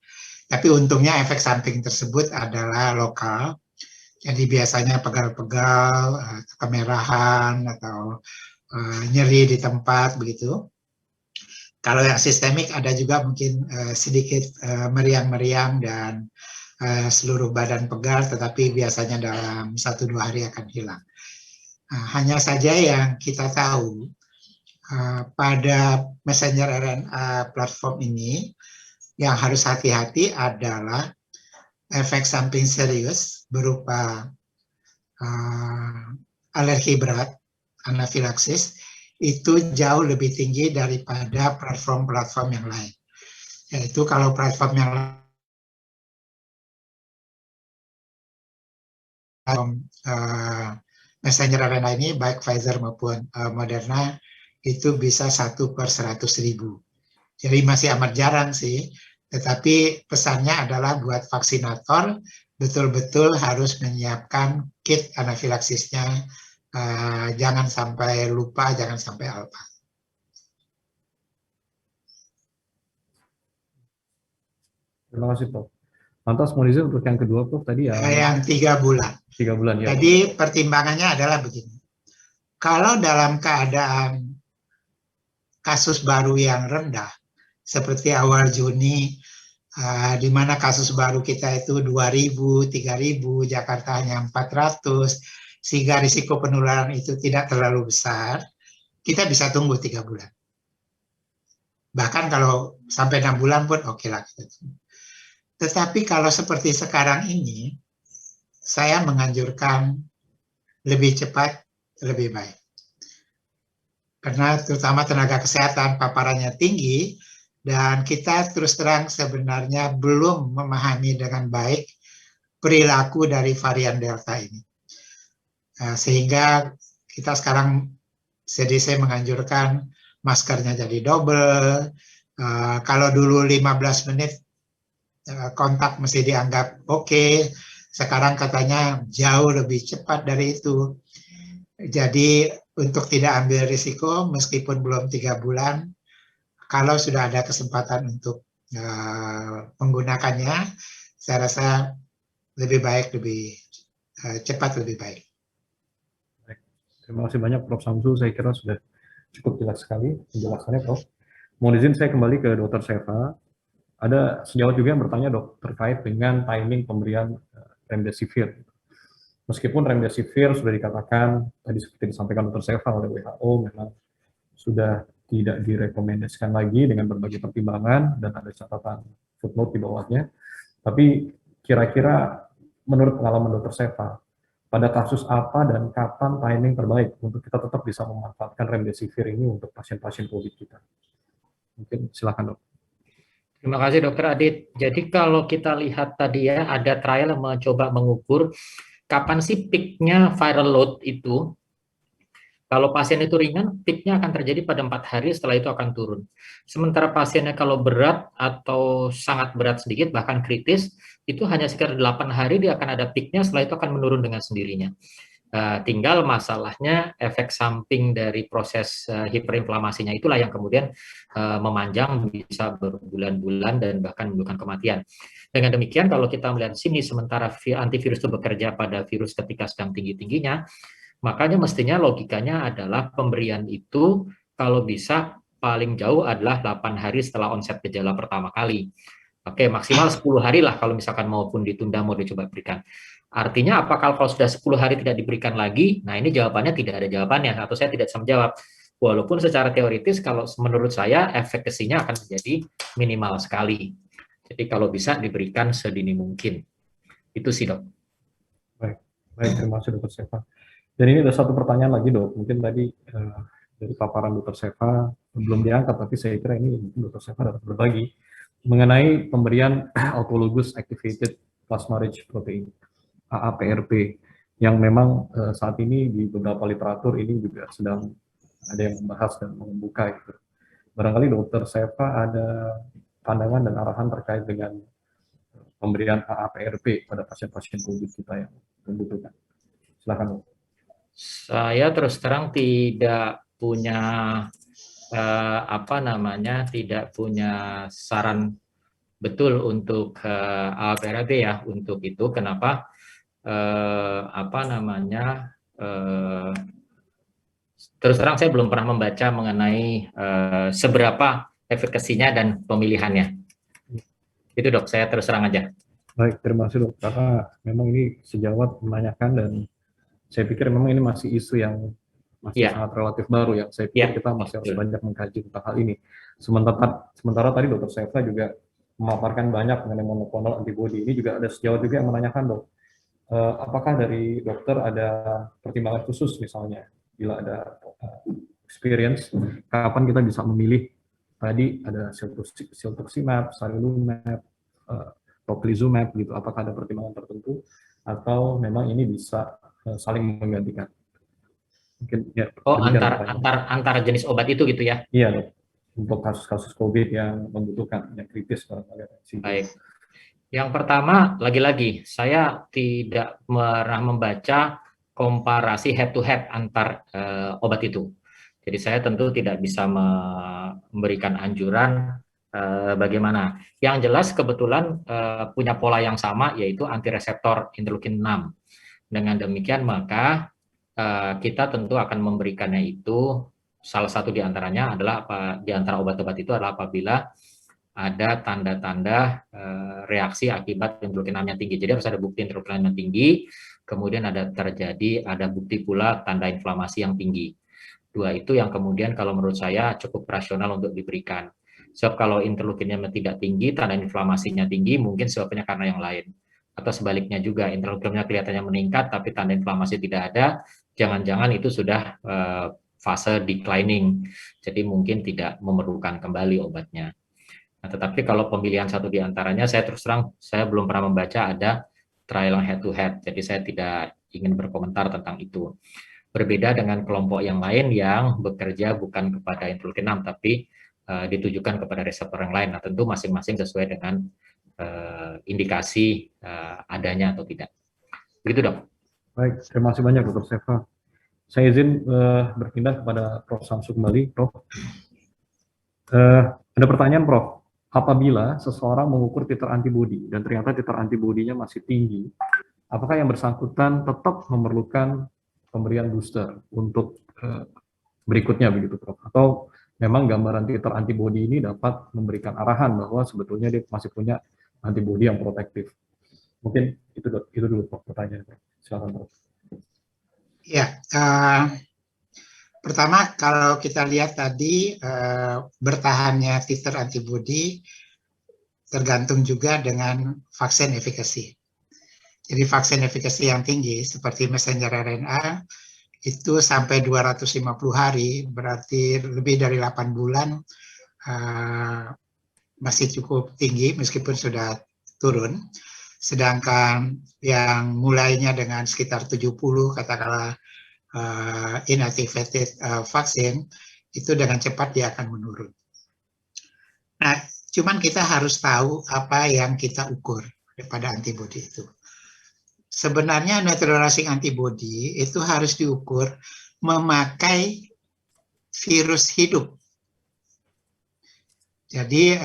Tapi untungnya efek samping tersebut adalah lokal, jadi biasanya pegal-pegal, kemerahan, atau nyeri di tempat begitu. Kalau yang sistemik ada juga mungkin sedikit meriang-meriang dan seluruh badan pegal, tetapi biasanya dalam 1-2 hari akan hilang. Hanya saja yang kita tahu pada messenger RNA platform ini yang harus hati-hati adalah efek samping serius berupa alergi berat, anafilaksis, itu jauh lebih tinggi daripada platform-platform yang lain. Yaitu kalau platform yang messenger RNA ini, baik Pfizer maupun Moderna, itu bisa 1/100.000. Jadi masih amat jarang sih, tetapi pesannya adalah buat vaksinator, betul-betul harus menyiapkan kit anafilaksisnya, jangan sampai lupa, jangan sampai alpa. Terima kasih, Prof. Lantas, mohon izin untuk yang kedua, Prof, tadi ya. Yang 3 bulan. 3 bulan, ya. Jadi pertimbangannya adalah begini. Kalau dalam keadaan kasus baru yang rendah, seperti awal Juni, di mana kasus baru kita itu 2.000, 3.000, Jakarta hanya 400, sehingga risiko penularan itu tidak terlalu besar, kita bisa tunggu 3 bulan. Bahkan kalau sampai 6 bulan pun oke lah. Tetapi kalau seperti sekarang ini, saya menganjurkan lebih cepat, lebih baik. Karena terutama tenaga kesehatan paparannya tinggi, dan kita terus terang sebenarnya belum memahami dengan baik perilaku dari varian Delta ini. Sehingga kita sekarang CDC menganjurkan maskernya jadi double. Kalau dulu 15 menit kontak mesti dianggap oke, sekarang katanya jauh lebih cepat dari itu. Jadi untuk tidak ambil risiko meskipun belum 3 bulan, kalau sudah ada kesempatan untuk menggunakannya, saya rasa lebih baik, lebih cepat, lebih baik. Terima kasih banyak, Prof. Samsu. Saya kira sudah cukup jelas sekali penjelasannya, Prof. Mohon izin saya kembali ke Dr. Seva. Ada sejawat juga yang bertanya, Dok, terkait dengan timing pemberian remdesivir. Meskipun remdesivir sudah dikatakan, tadi seperti disampaikan Dr. Seva oleh WHO, memang sudah tidak direkomendasikan lagi dengan berbagai pertimbangan, dan ada catatan footnote di bawahnya. Tapi kira-kira menurut pengalaman Dr. Seva, pada kasus apa dan kapan timing terbaik untuk kita tetap bisa memanfaatkan remdesivir ini untuk pasien-pasien COVID kita? Mungkin silakan, Dok. Terima kasih, Dr. Adit. Jadi kalau kita lihat tadi ya, ada trial yang mencoba mengukur kapan sih peak-nya viral load itu. Kalau pasien itu ringan, peak-nya akan terjadi pada 4 hari, setelah itu akan turun. Sementara pasiennya kalau berat atau sangat berat sedikit, bahkan kritis, itu hanya sekitar 8 hari dia akan ada peak-nya, setelah itu akan menurun dengan sendirinya. Tinggal masalahnya efek samping dari proses hiperinflamasinya itulah yang kemudian memanjang bisa berbulan-bulan dan bahkan menimbulkan kematian. Dengan demikian, kalau kita melihat sini, sementara antivirus itu bekerja pada virus ketika sedang tinggi-tingginya, makanya mestinya logikanya adalah pemberian itu kalau bisa paling jauh adalah 8 hari setelah onset gejala pertama kali. Oke, maksimal 10 hari lah kalau misalkan maupun ditunda mau dicoba berikan. Artinya apakah kalau sudah 10 hari tidak diberikan lagi? Nah, ini jawabannya tidak ada jawabannya, atau saya tidak bisa menjawab. Walaupun secara teoritis kalau menurut saya efekasinya akan menjadi minimal sekali. Jadi kalau bisa diberikan sedini mungkin. Itu sih, Dok. Baik, terima kasih Dr. Seva. Dan ini ada satu pertanyaan lagi, Dok. Mungkin tadi dari paparan Dr. Seva belum diangkat, tapi saya kira ini mungkin Dr. Seva dapat berbagi mengenai pemberian autologous activated plasma rich protein AAPRP yang memang saat ini di beberapa literatur ini juga sedang ada yang membahas dan membuka gitu. Barangkali Dr. Seva ada pandangan dan arahan terkait dengan pemberian AAPRP pada pasien-pasien COVID kita yang membutuhkan. Silakan. Saya terus terang tidak punya tidak punya saran betul untuk AAPRP ya untuk itu. Kenapa? Terus terang saya belum pernah membaca mengenai seberapa efekasinya dan pemilihannya. Itu, Dok, saya terus terang aja. Baik, terima kasih, Dok. Karena memang ini sejawat menanyakan dan saya pikir memang ini masih isu yang masih sangat relatif baru ya. Saya pikir kita masih harus banyak mengkaji tentang hal ini. Sementara tadi Dr. Seva juga memaparkan banyak mengenai monoklonal antibody. Ini juga ada sejawat juga yang menanyakan, Dok, apakah dari dokter ada pertimbangan khusus misalnya bila ada experience, kapan kita bisa memilih tadi ada siltuximab, sarilumab, tocilizumab gitu, apakah ada pertimbangan tertentu atau memang ini bisa saling menggantikan? Mungkin ya. Antar jenis obat itu gitu ya? Iya, Dok. Untuk kasus-kasus COVID yang membutuhkan, yang kritis barangkali. Baik. Yang pertama, lagi-lagi saya tidak pernah membaca komparasi head to head antar obat itu. Jadi saya tentu tidak bisa memberikan anjuran bagaimana. Yang jelas kebetulan punya pola yang sama, yaitu antireseptor interleukin 6. Dengan demikian maka kita tentu akan memberikannya itu, salah satu diantaranya adalah di antara obat-obat itu adalah apabila ada tanda-tanda reaksi akibat interleukin 6-nya tinggi. Jadi harus ada bukti interleukin 6-nya tinggi, kemudian ada bukti pula tanda inflamasi yang tinggi. Dua itu yang kemudian kalau menurut saya cukup rasional untuk diberikan. Sebab kalau interleukinnya tidak tinggi, tanda inflamasinya tinggi, mungkin sebabnya karena yang lain. Atau sebaliknya juga, interleukinnya kelihatannya meningkat, tapi tanda inflamasi tidak ada, jangan-jangan itu sudah fase declining, jadi mungkin tidak memerlukan kembali obatnya. Nah, tetapi kalau pemilihan satu di antaranya, saya terus terang, saya belum pernah membaca ada trial head to head, jadi saya tidak ingin berkomentar tentang itu. Berbeda dengan kelompok yang lain yang bekerja bukan kepada interleukin 6, tapi ditujukan kepada reseptor yang lain. Nah, tentu masing-masing sesuai dengan indikasi adanya atau tidak. Begitu, Dok. Baik, terima kasih banyak Dr. Seva. Saya izin berpindah kepada Prof. Samsu kembali. Prof. Ada pertanyaan, Prof. Apabila seseorang mengukur titer antibodi dan ternyata titer antibodinya masih tinggi, apakah yang bersangkutan tetap memerlukan pemberian booster untuk berikutnya begitu, Prof? Atau memang gambaran titer antibodi ini dapat memberikan arahan bahwa sebetulnya dia masih punya antibodi yang protektif? Mungkin itu dulu, Prof, pertanyaan. Silakan, Prof. Ya, pertama kalau kita lihat tadi bertahannya titer antibodi tergantung juga dengan vaksin efikasi. Jadi vaksin efikasi yang tinggi seperti messenger RNA itu sampai 250 hari, berarti lebih dari 8 bulan masih cukup tinggi meskipun sudah turun. Sedangkan yang mulainya dengan sekitar 70 katakanlah inactivated vaksin itu dengan cepat dia akan menurun. Nah, cuman kita harus tahu apa yang kita ukur pada antibodi itu. Sebenarnya neutralizing antibody itu harus diukur memakai virus hidup. Jadi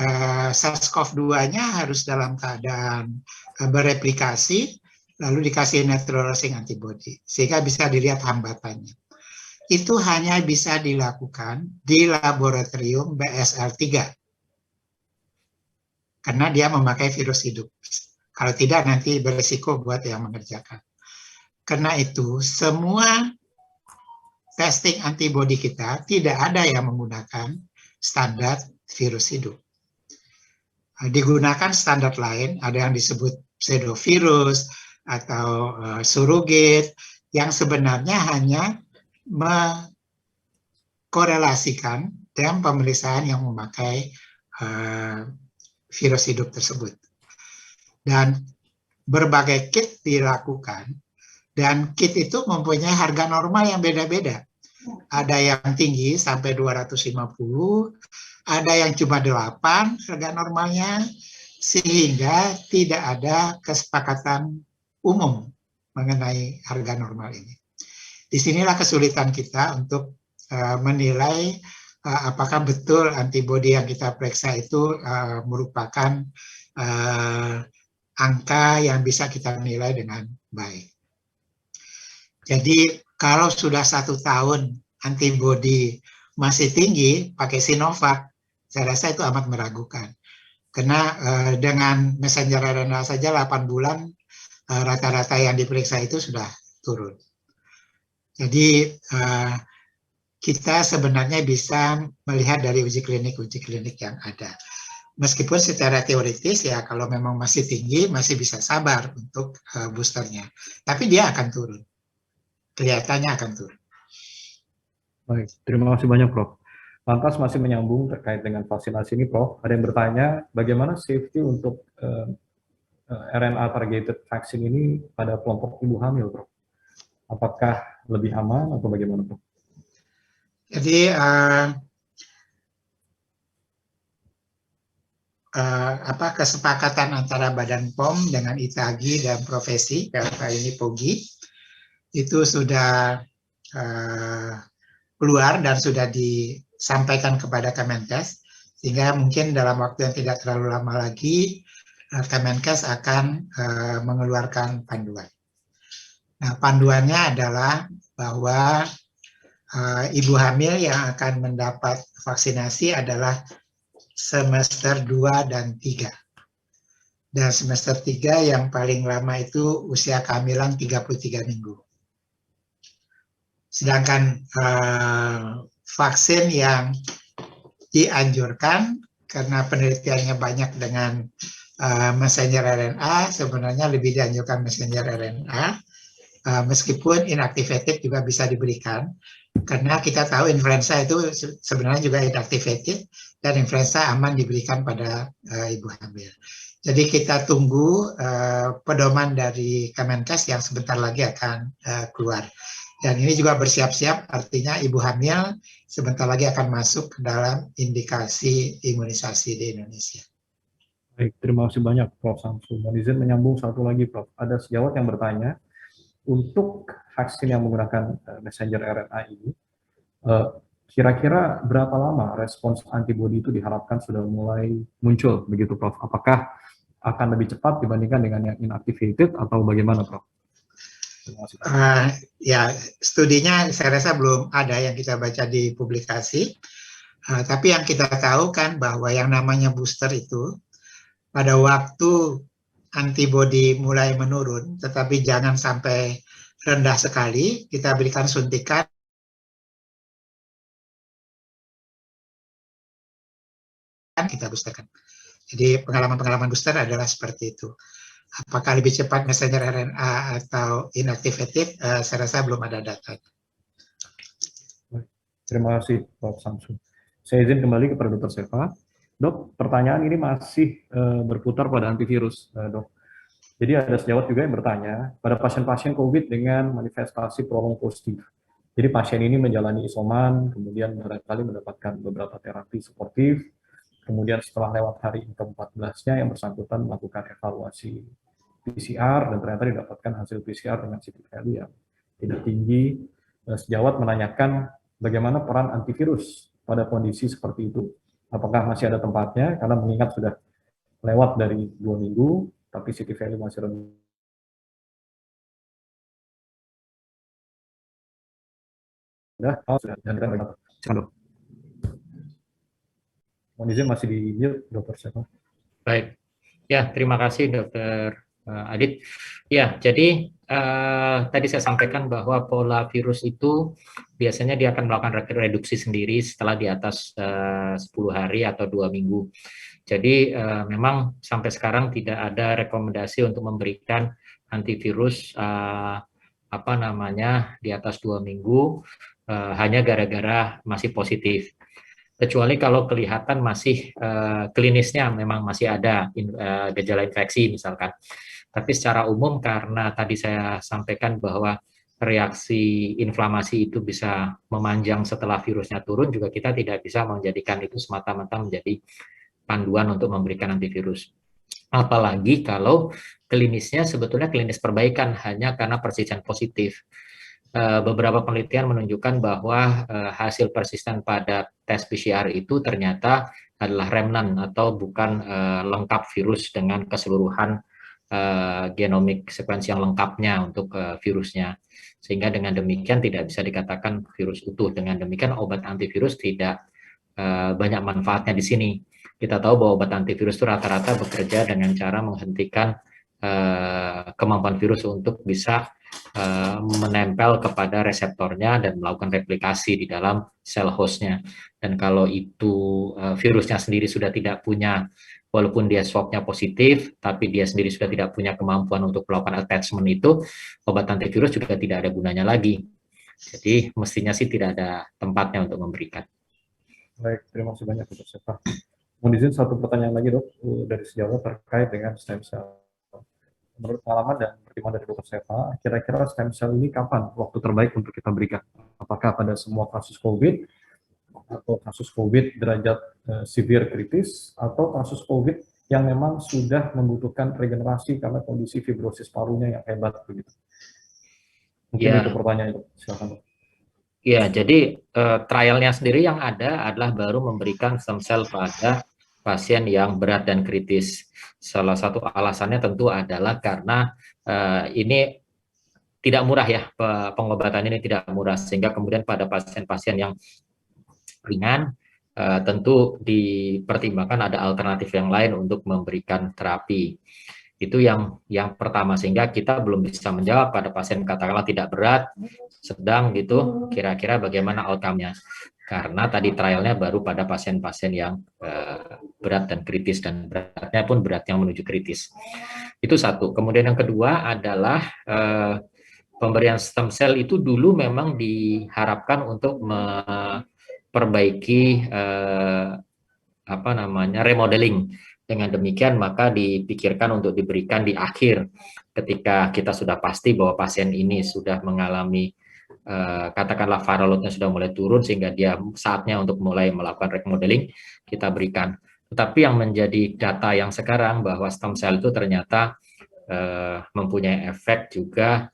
SARS-CoV-2-nya harus dalam keadaan bereplikasi, lalu dikasih neutralizing antibody, sehingga bisa dilihat hambatannya. Itu hanya bisa dilakukan di laboratorium BSL-3, karena dia memakai virus hidup. Kalau tidak nanti berisiko buat yang mengerjakan. Karena itu semua testing antibody kita tidak ada yang menggunakan standar virus hidup. Digunakan standar lain, ada yang disebut pseudovirus atau surrogate, yang sebenarnya hanya mengkorelasikan dengan pemeriksaan yang memakai virus hidup tersebut. Dan berbagai kit dilakukan, dan kit itu mempunyai harga normal yang beda-beda. Ada yang tinggi sampai 250, ada yang cuma 8 harga normalnya, sehingga tidak ada kesepakatan umum mengenai harga normal ini. Disinilah kesulitan kita untuk menilai apakah betul antibodi yang kita periksa itu merupakan angka yang bisa kita nilai dengan baik. Jadi kalau sudah 1 tahun antibodi masih tinggi pakai Sinovac, saya rasa itu amat meragukan. Karena dengan messenger RNA saja 8 bulan rata-rata yang diperiksa itu sudah turun. Jadi kita sebenarnya bisa melihat dari uji klinik yang ada. Meskipun secara teoritis ya kalau memang masih tinggi masih bisa sabar untuk boosternya. Tapi dia akan turun. Kelihatannya akan turun. Baik, terima kasih banyak Prof. Lantas masih menyambung terkait dengan vaksinasi ini Prof, ada yang bertanya bagaimana safety untuk RNA targeted vaksin ini pada kelompok ibu hamil Prof? Apakah lebih aman atau bagaimana Prof? Jadi kesepakatan antara Badan POM dengan ITAGI dan profesi, dalam hal ini POGI, itu sudah keluar dan sudah disampaikan kepada Kemenkes, sehingga mungkin dalam waktu yang tidak terlalu lama lagi Kemenkes akan mengeluarkan panduan. Nah, panduannya adalah bahwa ibu hamil yang akan mendapat vaksinasi adalah semester 2 dan 3. Dan semester 3 yang paling lama itu usia kehamilan 33 minggu. Sedangkan vaksin yang dianjurkan karena penelitiannya banyak dengan messenger RNA, sebenarnya lebih dianjurkan messenger RNA, meskipun inactivated juga bisa diberikan, karena kita tahu influenza itu sebenarnya juga inactivated, dan influenza aman diberikan pada ibu hamil. Jadi kita tunggu pedoman dari Kemenkes yang sebentar lagi akan keluar. Dan ini juga bersiap-siap, artinya ibu hamil sebentar lagi akan masuk ke dalam indikasi imunisasi di Indonesia. Baik, terima kasih banyak Prof. Samsu. Mohon izin menyambung satu lagi Prof. Ada sejawat yang bertanya, untuk vaksin yang menggunakan messenger RNA ini, kira-kira berapa lama respons antibodi itu diharapkan sudah mulai muncul, begitu Prof? Apakah akan lebih cepat dibandingkan dengan yang inactivated atau bagaimana Prof? Ya, studinya saya rasa belum ada yang kita baca di publikasi, tapi yang kita tahu kan bahwa yang namanya booster itu pada waktu antibodi mulai menurun, tetapi jangan sampai rendah sekali, kita berikan suntikan kita boosterkan. Jadi pengalaman-pengalaman booster adalah seperti itu. Apakah lebih cepat messenger RNA atau inactivated, saya rasa belum ada data. Terima kasih Prof. Samsu. Saya izin kembali kepada Dr. Seva. Dok, pertanyaan ini masih berputar pada antivirus, Dok. Jadi ada sejawat juga yang bertanya, pada pasien-pasien COVID dengan manifestasi prolong positif. Jadi pasien ini menjalani isoman, kemudian barangkali mendapatkan beberapa terapi suportif, kemudian setelah lewat hari ke-14-nya yang bersangkutan melakukan evaluasi PCR dan ternyata didapatkan hasil PCR dengan CT value yang tidak tinggi. Sejawat menanyakan bagaimana peran antivirus pada kondisi seperti itu. Apakah masih ada tempatnya? Karena mengingat sudah lewat dari 2 minggu, tapi CT value masih rendah. Mohon izin masih di mute, Dr. Seva. Baik, ya terima kasih Dr. Adit. Ya, jadi tadi saya sampaikan bahwa pola virus itu biasanya dia akan melakukan reduksi sendiri setelah di atas 10 hari atau 2 minggu. Jadi memang sampai sekarang tidak ada rekomendasi untuk memberikan antivirus apa namanya di atas 2 minggu hanya gara-gara masih positif. Kecuali kalau kelihatan masih klinisnya memang masih ada gejala infeksi misalkan. Tapi secara umum karena tadi saya sampaikan bahwa reaksi inflamasi itu bisa memanjang setelah virusnya turun, juga kita tidak bisa menjadikan itu semata-mata menjadi panduan untuk memberikan antivirus. Apalagi kalau klinisnya sebetulnya klinis perbaikan hanya karena persisten positif. Beberapa penelitian menunjukkan bahwa hasil persisten pada tes PCR itu ternyata adalah remnant atau bukan lengkap virus dengan keseluruhan genomik sekuensi yang lengkapnya untuk virusnya. Sehingga dengan demikian tidak bisa dikatakan virus utuh. Dengan demikian obat antivirus tidak banyak manfaatnya di sini. Kita tahu bahwa obat antivirus itu rata-rata bekerja dengan cara menghentikan kemampuan virus untuk bisa menempel kepada reseptornya dan melakukan replikasi di dalam sel hostnya. Dan kalau itu virusnya sendiri sudah tidak punya, walaupun dia swabnya positif, tapi dia sendiri sudah tidak punya kemampuan untuk melakukan attachment itu, obat antivirus juga tidak ada gunanya lagi. Jadi mestinya sih tidak ada tempatnya untuk memberikan. Baik, terima kasih banyak Dr. Seva. Mohon izin satu pertanyaan lagi dok dari sejawat terkait dengan stem cell. Menurut pengalaman dan pertimbangan dari Dr. Seva, kira-kira stem cell ini kapan waktu terbaik untuk kita berikan? Apakah pada semua kasus COVID atau kasus COVID derajat severe kritis atau kasus COVID yang memang sudah membutuhkan regenerasi karena kondisi fibrosis parunya yang hebat begitu? Mungkin Ya. itu pertanyaan, silakan dok. Ya, jadi trialnya sendiri yang ada adalah baru memberikan stem cell pada pasien yang berat dan kritis. Salah satu alasannya tentu adalah karena ini tidak murah ya, pengobatan ini tidak murah, sehingga kemudian pada pasien-pasien yang ringan tentu dipertimbangkan ada alternatif yang lain untuk memberikan terapi. Itu yang pertama, sehingga kita belum bisa menjawab pada pasien katakanlah tidak berat, sedang gitu, kira-kira bagaimana outcome-nya. Karena tadi trialnya baru pada pasien-pasien yang berat dan kritis, dan beratnya pun berat yang menuju kritis. Itu satu. Kemudian yang kedua adalah pemberian stem cell itu dulu memang diharapkan untuk memperbaiki apa namanya remodeling. Dengan demikian maka dipikirkan untuk diberikan di akhir ketika kita sudah pasti bahwa pasien ini sudah mengalami katakanlah viral load-nya sudah mulai turun sehingga dia saatnya untuk mulai melakukan remodeling, kita berikan. Tetapi yang menjadi data yang sekarang bahwa stem cell itu ternyata mempunyai efek juga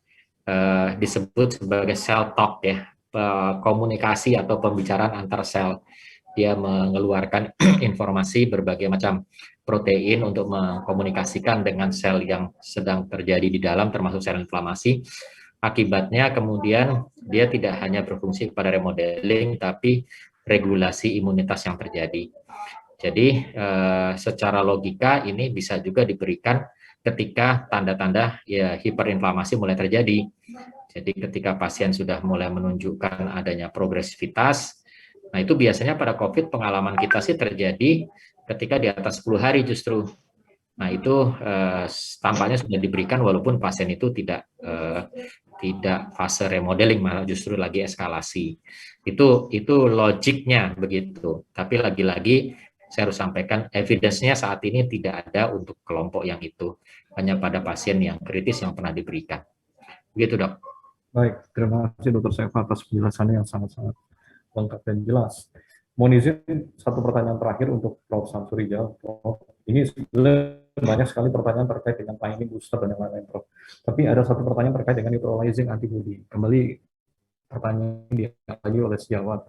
disebut sebagai cell talk ya, komunikasi atau pembicaraan antar sel. Dia mengeluarkan informasi berbagai macam protein untuk mengkomunikasikan dengan sel yang sedang terjadi di dalam, termasuk sel inflamasi. Akibatnya kemudian dia tidak hanya berfungsi pada remodeling, tapi regulasi imunitas yang terjadi. Jadi secara logika ini bisa juga diberikan ketika tanda-tanda ya hiperinflamasi mulai terjadi. Jadi ketika pasien sudah mulai menunjukkan adanya progresivitas, nah itu biasanya pada COVID pengalaman kita sih terjadi ketika di atas 10 hari justru. Nah itu tampaknya sudah diberikan walaupun pasien itu tidak fase remodeling, malah justru lagi eskalasi. Itu logiknya begitu. Tapi lagi-lagi saya harus sampaikan evidence-nya saat ini tidak ada untuk kelompok yang itu. Hanya pada pasien yang kritis yang pernah diberikan. Begitu dok. Baik, terima kasih Dr. Seva atas penjelasannya yang sangat-sangat lengkap dan jelas. Mohon izin satu pertanyaan terakhir untuk Prof. Samsurijal. Ini banyak sekali pertanyaan terkait dengan timing booster dan yang lain-lain, Prof. Tapi ada satu pertanyaan terkait dengan neutralizing antibody. Kembali pertanyaan ini lagi oleh sejawat.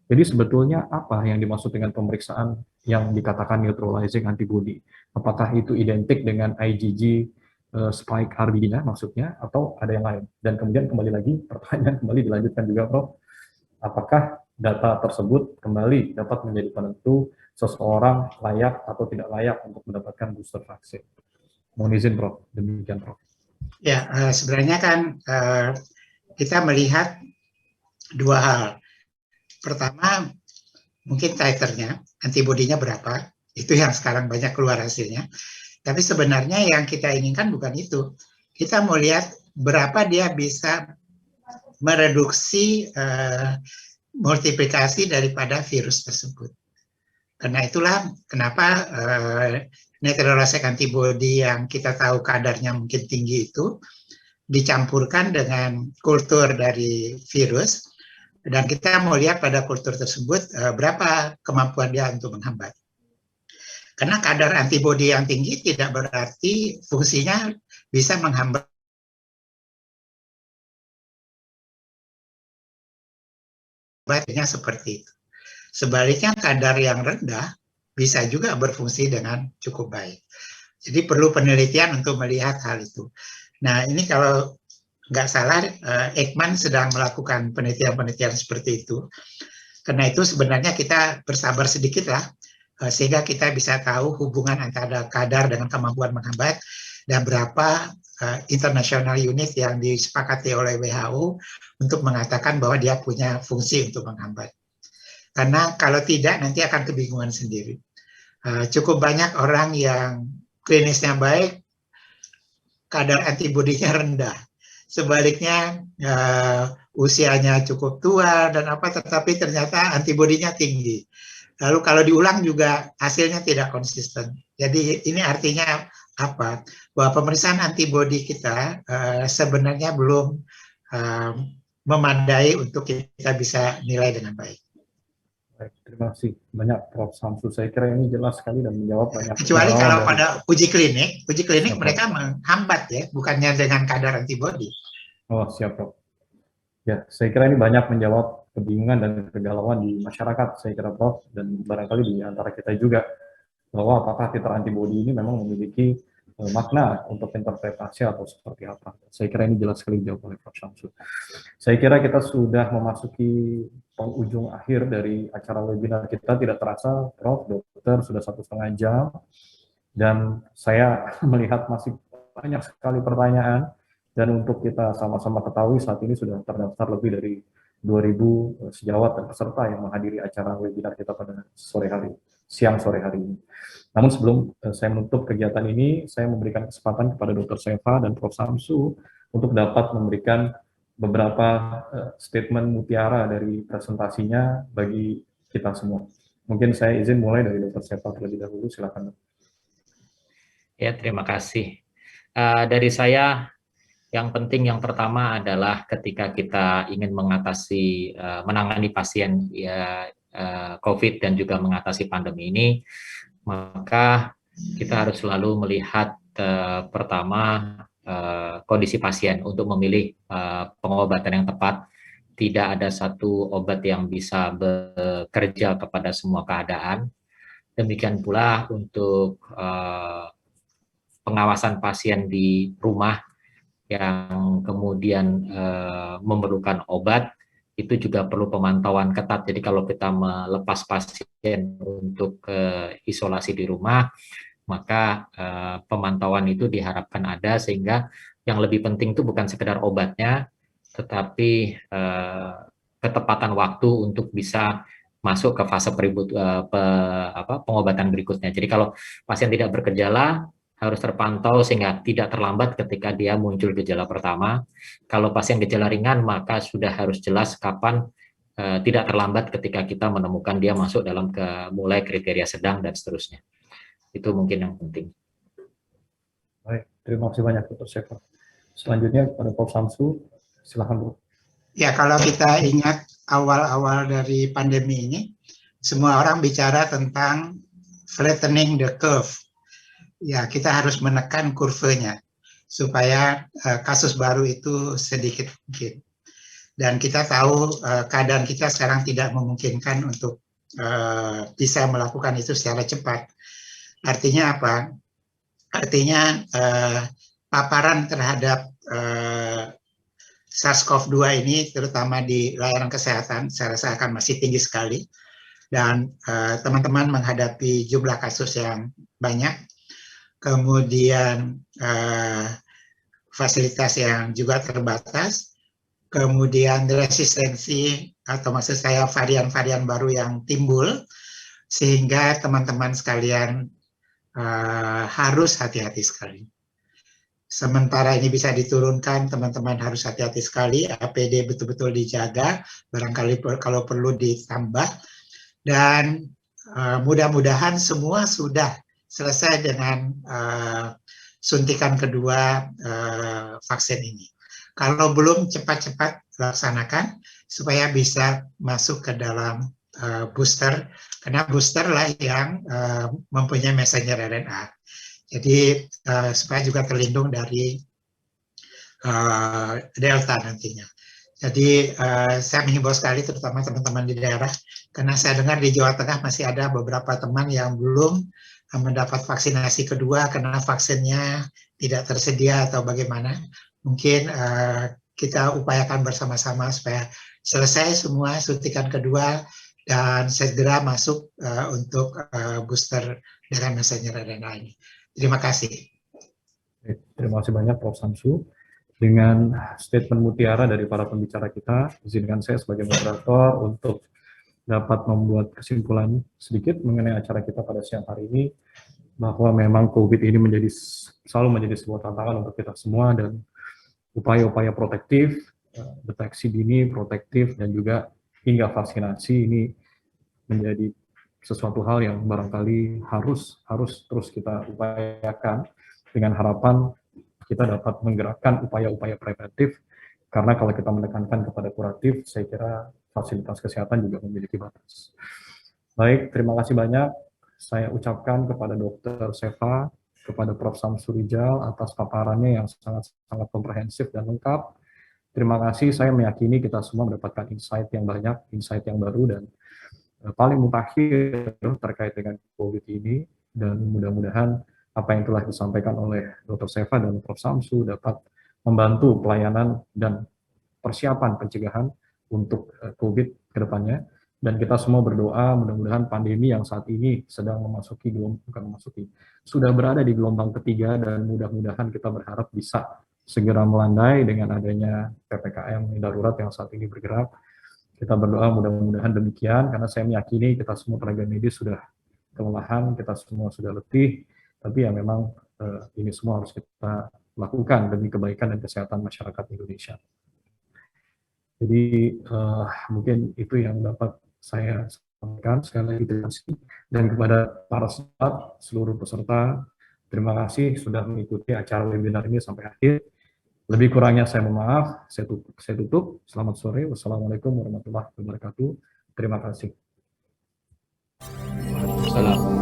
Jadi sebetulnya apa yang dimaksud dengan pemeriksaan yang dikatakan neutralizing antibody? Apakah itu identik dengan IgG spike RBD-nya maksudnya, atau ada yang lain? Dan kemudian kembali lagi, pertanyaan kembali dilanjutkan juga, Prof. Apakah data tersebut kembali dapat menjadi penentu seseorang layak atau tidak layak untuk mendapatkan booster vaksin? Mohon izin, Prof. Demikian, Prof. Ya, sebenarnya kan kita melihat dua hal. Pertama, mungkin titernya, antibodinya berapa, itu yang sekarang banyak keluar hasilnya. Tapi sebenarnya yang kita inginkan bukan itu. Kita mau lihat berapa dia bisa mereduksi multiplikasi daripada virus tersebut. Karena itulah kenapa neutralizing antibody yang kita tahu kadarnya mungkin tinggi itu dicampurkan dengan kultur dari virus, dan kita mau lihat pada kultur tersebut berapa kemampuan dia untuk menghambat. Karena kadar antibodi yang tinggi tidak berarti fungsinya bisa menghambat seperti itu. Sebaliknya kadar yang rendah bisa juga berfungsi dengan cukup baik. Jadi perlu penelitian untuk melihat hal itu. Nah, ini kalau nggak salah, Ekman sedang melakukan penelitian-penelitian seperti itu. Karena itu sebenarnya kita bersabar sedikit lah, sehingga kita bisa tahu hubungan antara kadar dengan kemampuan menghambat dan berapa international unit yang disepakati oleh WHO untuk mengatakan bahwa dia punya fungsi untuk menghambat. Karena kalau tidak nanti akan kebingungan sendiri. Cukup banyak orang yang klinisnya baik, kadar antibodinya rendah. Sebaliknya usianya cukup tua dan tetapi ternyata antibodinya tinggi. Lalu kalau diulang juga hasilnya tidak konsisten. Jadi ini artinya apa? Bahwa pemeriksaan antibodi kita sebenarnya belum memadai untuk kita bisa nilai dengan baik. Baik, terima kasih banyak Prof. Samsu. Saya kira ini jelas sekali dan menjawab banyak. Kecuali kalau pada uji klinik siap, mereka menghambat ya, bukannya dengan kadar antibodi. Oh, siap, Prof. Ya, saya kira ini banyak menjawab kebingungan dan kegalauan di masyarakat, saya kira, Prof. Dan barangkali di antara kita juga, bahwa apakah titer antibodi ini memang memiliki makna untuk interpretasi atau seperti apa. Saya kira ini jelas sekali dijawab oleh Prof. Samsu. Saya kira kita sudah memasuki penghujung akhir dari acara webinar kita. Tidak terasa, Prof, Dokter, sudah 1,5 jam. Dan saya melihat masih banyak sekali pertanyaan. Dan untuk kita sama-sama ketahui, saat ini sudah terdaftar lebih dari 2.000 sejawat dan peserta yang menghadiri acara webinar kita pada siang sore hari ini. Namun sebelum saya menutup kegiatan ini, saya memberikan kesempatan kepada Dr. Seva dan Prof. Samsu untuk dapat memberikan beberapa statement mutiara dari presentasinya bagi kita semua. Mungkin saya izin mulai dari Dr. Seva terlebih dahulu, silakan. Ya, terima kasih. Dari saya, yang penting yang pertama adalah ketika kita ingin mengatasi, menangani pasien COVID dan juga mengatasi pandemi ini, maka kita harus selalu melihat pertama kondisi pasien untuk memilih pengobatan yang tepat. Tidak ada satu obat yang bisa bekerja kepada semua keadaan. Demikian pula untuk pengawasan pasien di rumah yang kemudian memerlukan obat, itu juga perlu pemantauan ketat. Jadi kalau kita melepas pasien untuk isolasi di rumah, maka pemantauan itu diharapkan ada, sehingga yang lebih penting itu bukan sekedar obatnya, tetapi ketepatan waktu untuk bisa masuk ke fase pengobatan berikutnya. Jadi kalau pasien tidak bergejala, harus terpantau sehingga tidak terlambat ketika dia muncul gejala pertama. Kalau pasien gejala ringan, maka sudah harus jelas kapan tidak terlambat ketika kita menemukan dia masuk dalam mulai kriteria sedang dan seterusnya. Itu mungkin yang penting. Baik, terima kasih banyak Dr. Seva. Selanjutnya pada Prof. Samsu, silakan Bu. Ya, kalau kita ingat awal-awal dari pandemi ini, semua orang bicara tentang flattening the curve. Ya, kita harus menekan kurvanya supaya kasus baru itu sedikit mungkin. Dan kita tahu keadaan kita sekarang tidak memungkinkan untuk bisa melakukan itu secara cepat. Artinya apa? Artinya paparan terhadap SARS-CoV-2 ini, terutama di layanan kesehatan, saya rasa akan masih tinggi sekali. Dan teman-teman menghadapi jumlah kasus yang banyak. kemudian fasilitas yang juga terbatas, kemudian resistensi atau maksud saya varian-varian baru yang timbul, sehingga teman-teman sekalian harus hati-hati sekali. Sementara ini bisa diturunkan, teman-teman harus hati-hati sekali, APD betul-betul dijaga, barangkali kalau perlu ditambah, dan mudah-mudahan semua sudah selesai dengan suntikan kedua vaksin ini. Kalau belum, cepat-cepat laksanakan supaya bisa masuk ke dalam booster, karena booster lah yang mempunyai messenger RNA. Jadi supaya juga terlindung dari Delta nantinya. Jadi saya menghimbau sekali terutama teman-teman di daerah, karena saya dengar di Jawa Tengah masih ada beberapa teman yang belum mendapat vaksinasi kedua karena vaksinnya tidak tersedia atau bagaimana. Mungkin kita upayakan bersama-sama supaya selesai semua suntikan kedua dan segera masuk untuk booster dengan messenger RNA ini. Terima kasih. Terima kasih banyak Prof. Samsu. Dengan statement mutiara dari para pembicara kita, izinkan saya sebagai moderator untuk dapat membuat kesimpulan sedikit mengenai acara kita pada siang hari ini, bahwa memang COVID ini selalu menjadi sebuah tantangan untuk kita semua, dan upaya-upaya protektif, deteksi dini, protektif, dan juga hingga vaksinasi ini menjadi sesuatu hal yang barangkali harus terus kita upayakan, dengan harapan kita dapat menggerakkan upaya-upaya preventif, karena kalau kita menekankan kepada kuratif, saya kira fasilitas kesehatan juga memiliki batas. Baik, terima kasih banyak saya ucapkan kepada Dr. Seva, kepada Prof. Samsu Rijal atas paparannya yang sangat komprehensif dan lengkap. Terima kasih, saya meyakini kita semua mendapatkan insight yang banyak, insight yang baru dan paling mutakhir terkait dengan COVID ini, dan mudah-mudahan apa yang telah disampaikan oleh Dr. Seva dan Prof. Samsu dapat membantu pelayanan dan persiapan pencegahan untuk COVID ke depannya. Dan kita semua berdoa mudah-mudahan pandemi yang saat ini sedang sudah berada di gelombang ketiga, dan mudah-mudahan kita berharap bisa segera melandai dengan adanya PPKM darurat yang saat ini bergerak. Kita berdoa mudah-mudahan demikian, karena saya meyakini kita semua tenaga medis sudah kelelahan, kita semua sudah letih, tapi ya memang ini semua harus kita lakukan demi kebaikan dan kesehatan masyarakat Indonesia. Jadi mungkin itu yang dapat saya sampaikan. Sekali lagi terima kasih, dan kepada para seluruh peserta, terima kasih sudah mengikuti acara webinar ini sampai akhir. Lebih kurangnya saya mohon maaf, saya tutup. Selamat sore, wassalamualaikum warahmatullahi wabarakatuh. Terima kasih. Salam.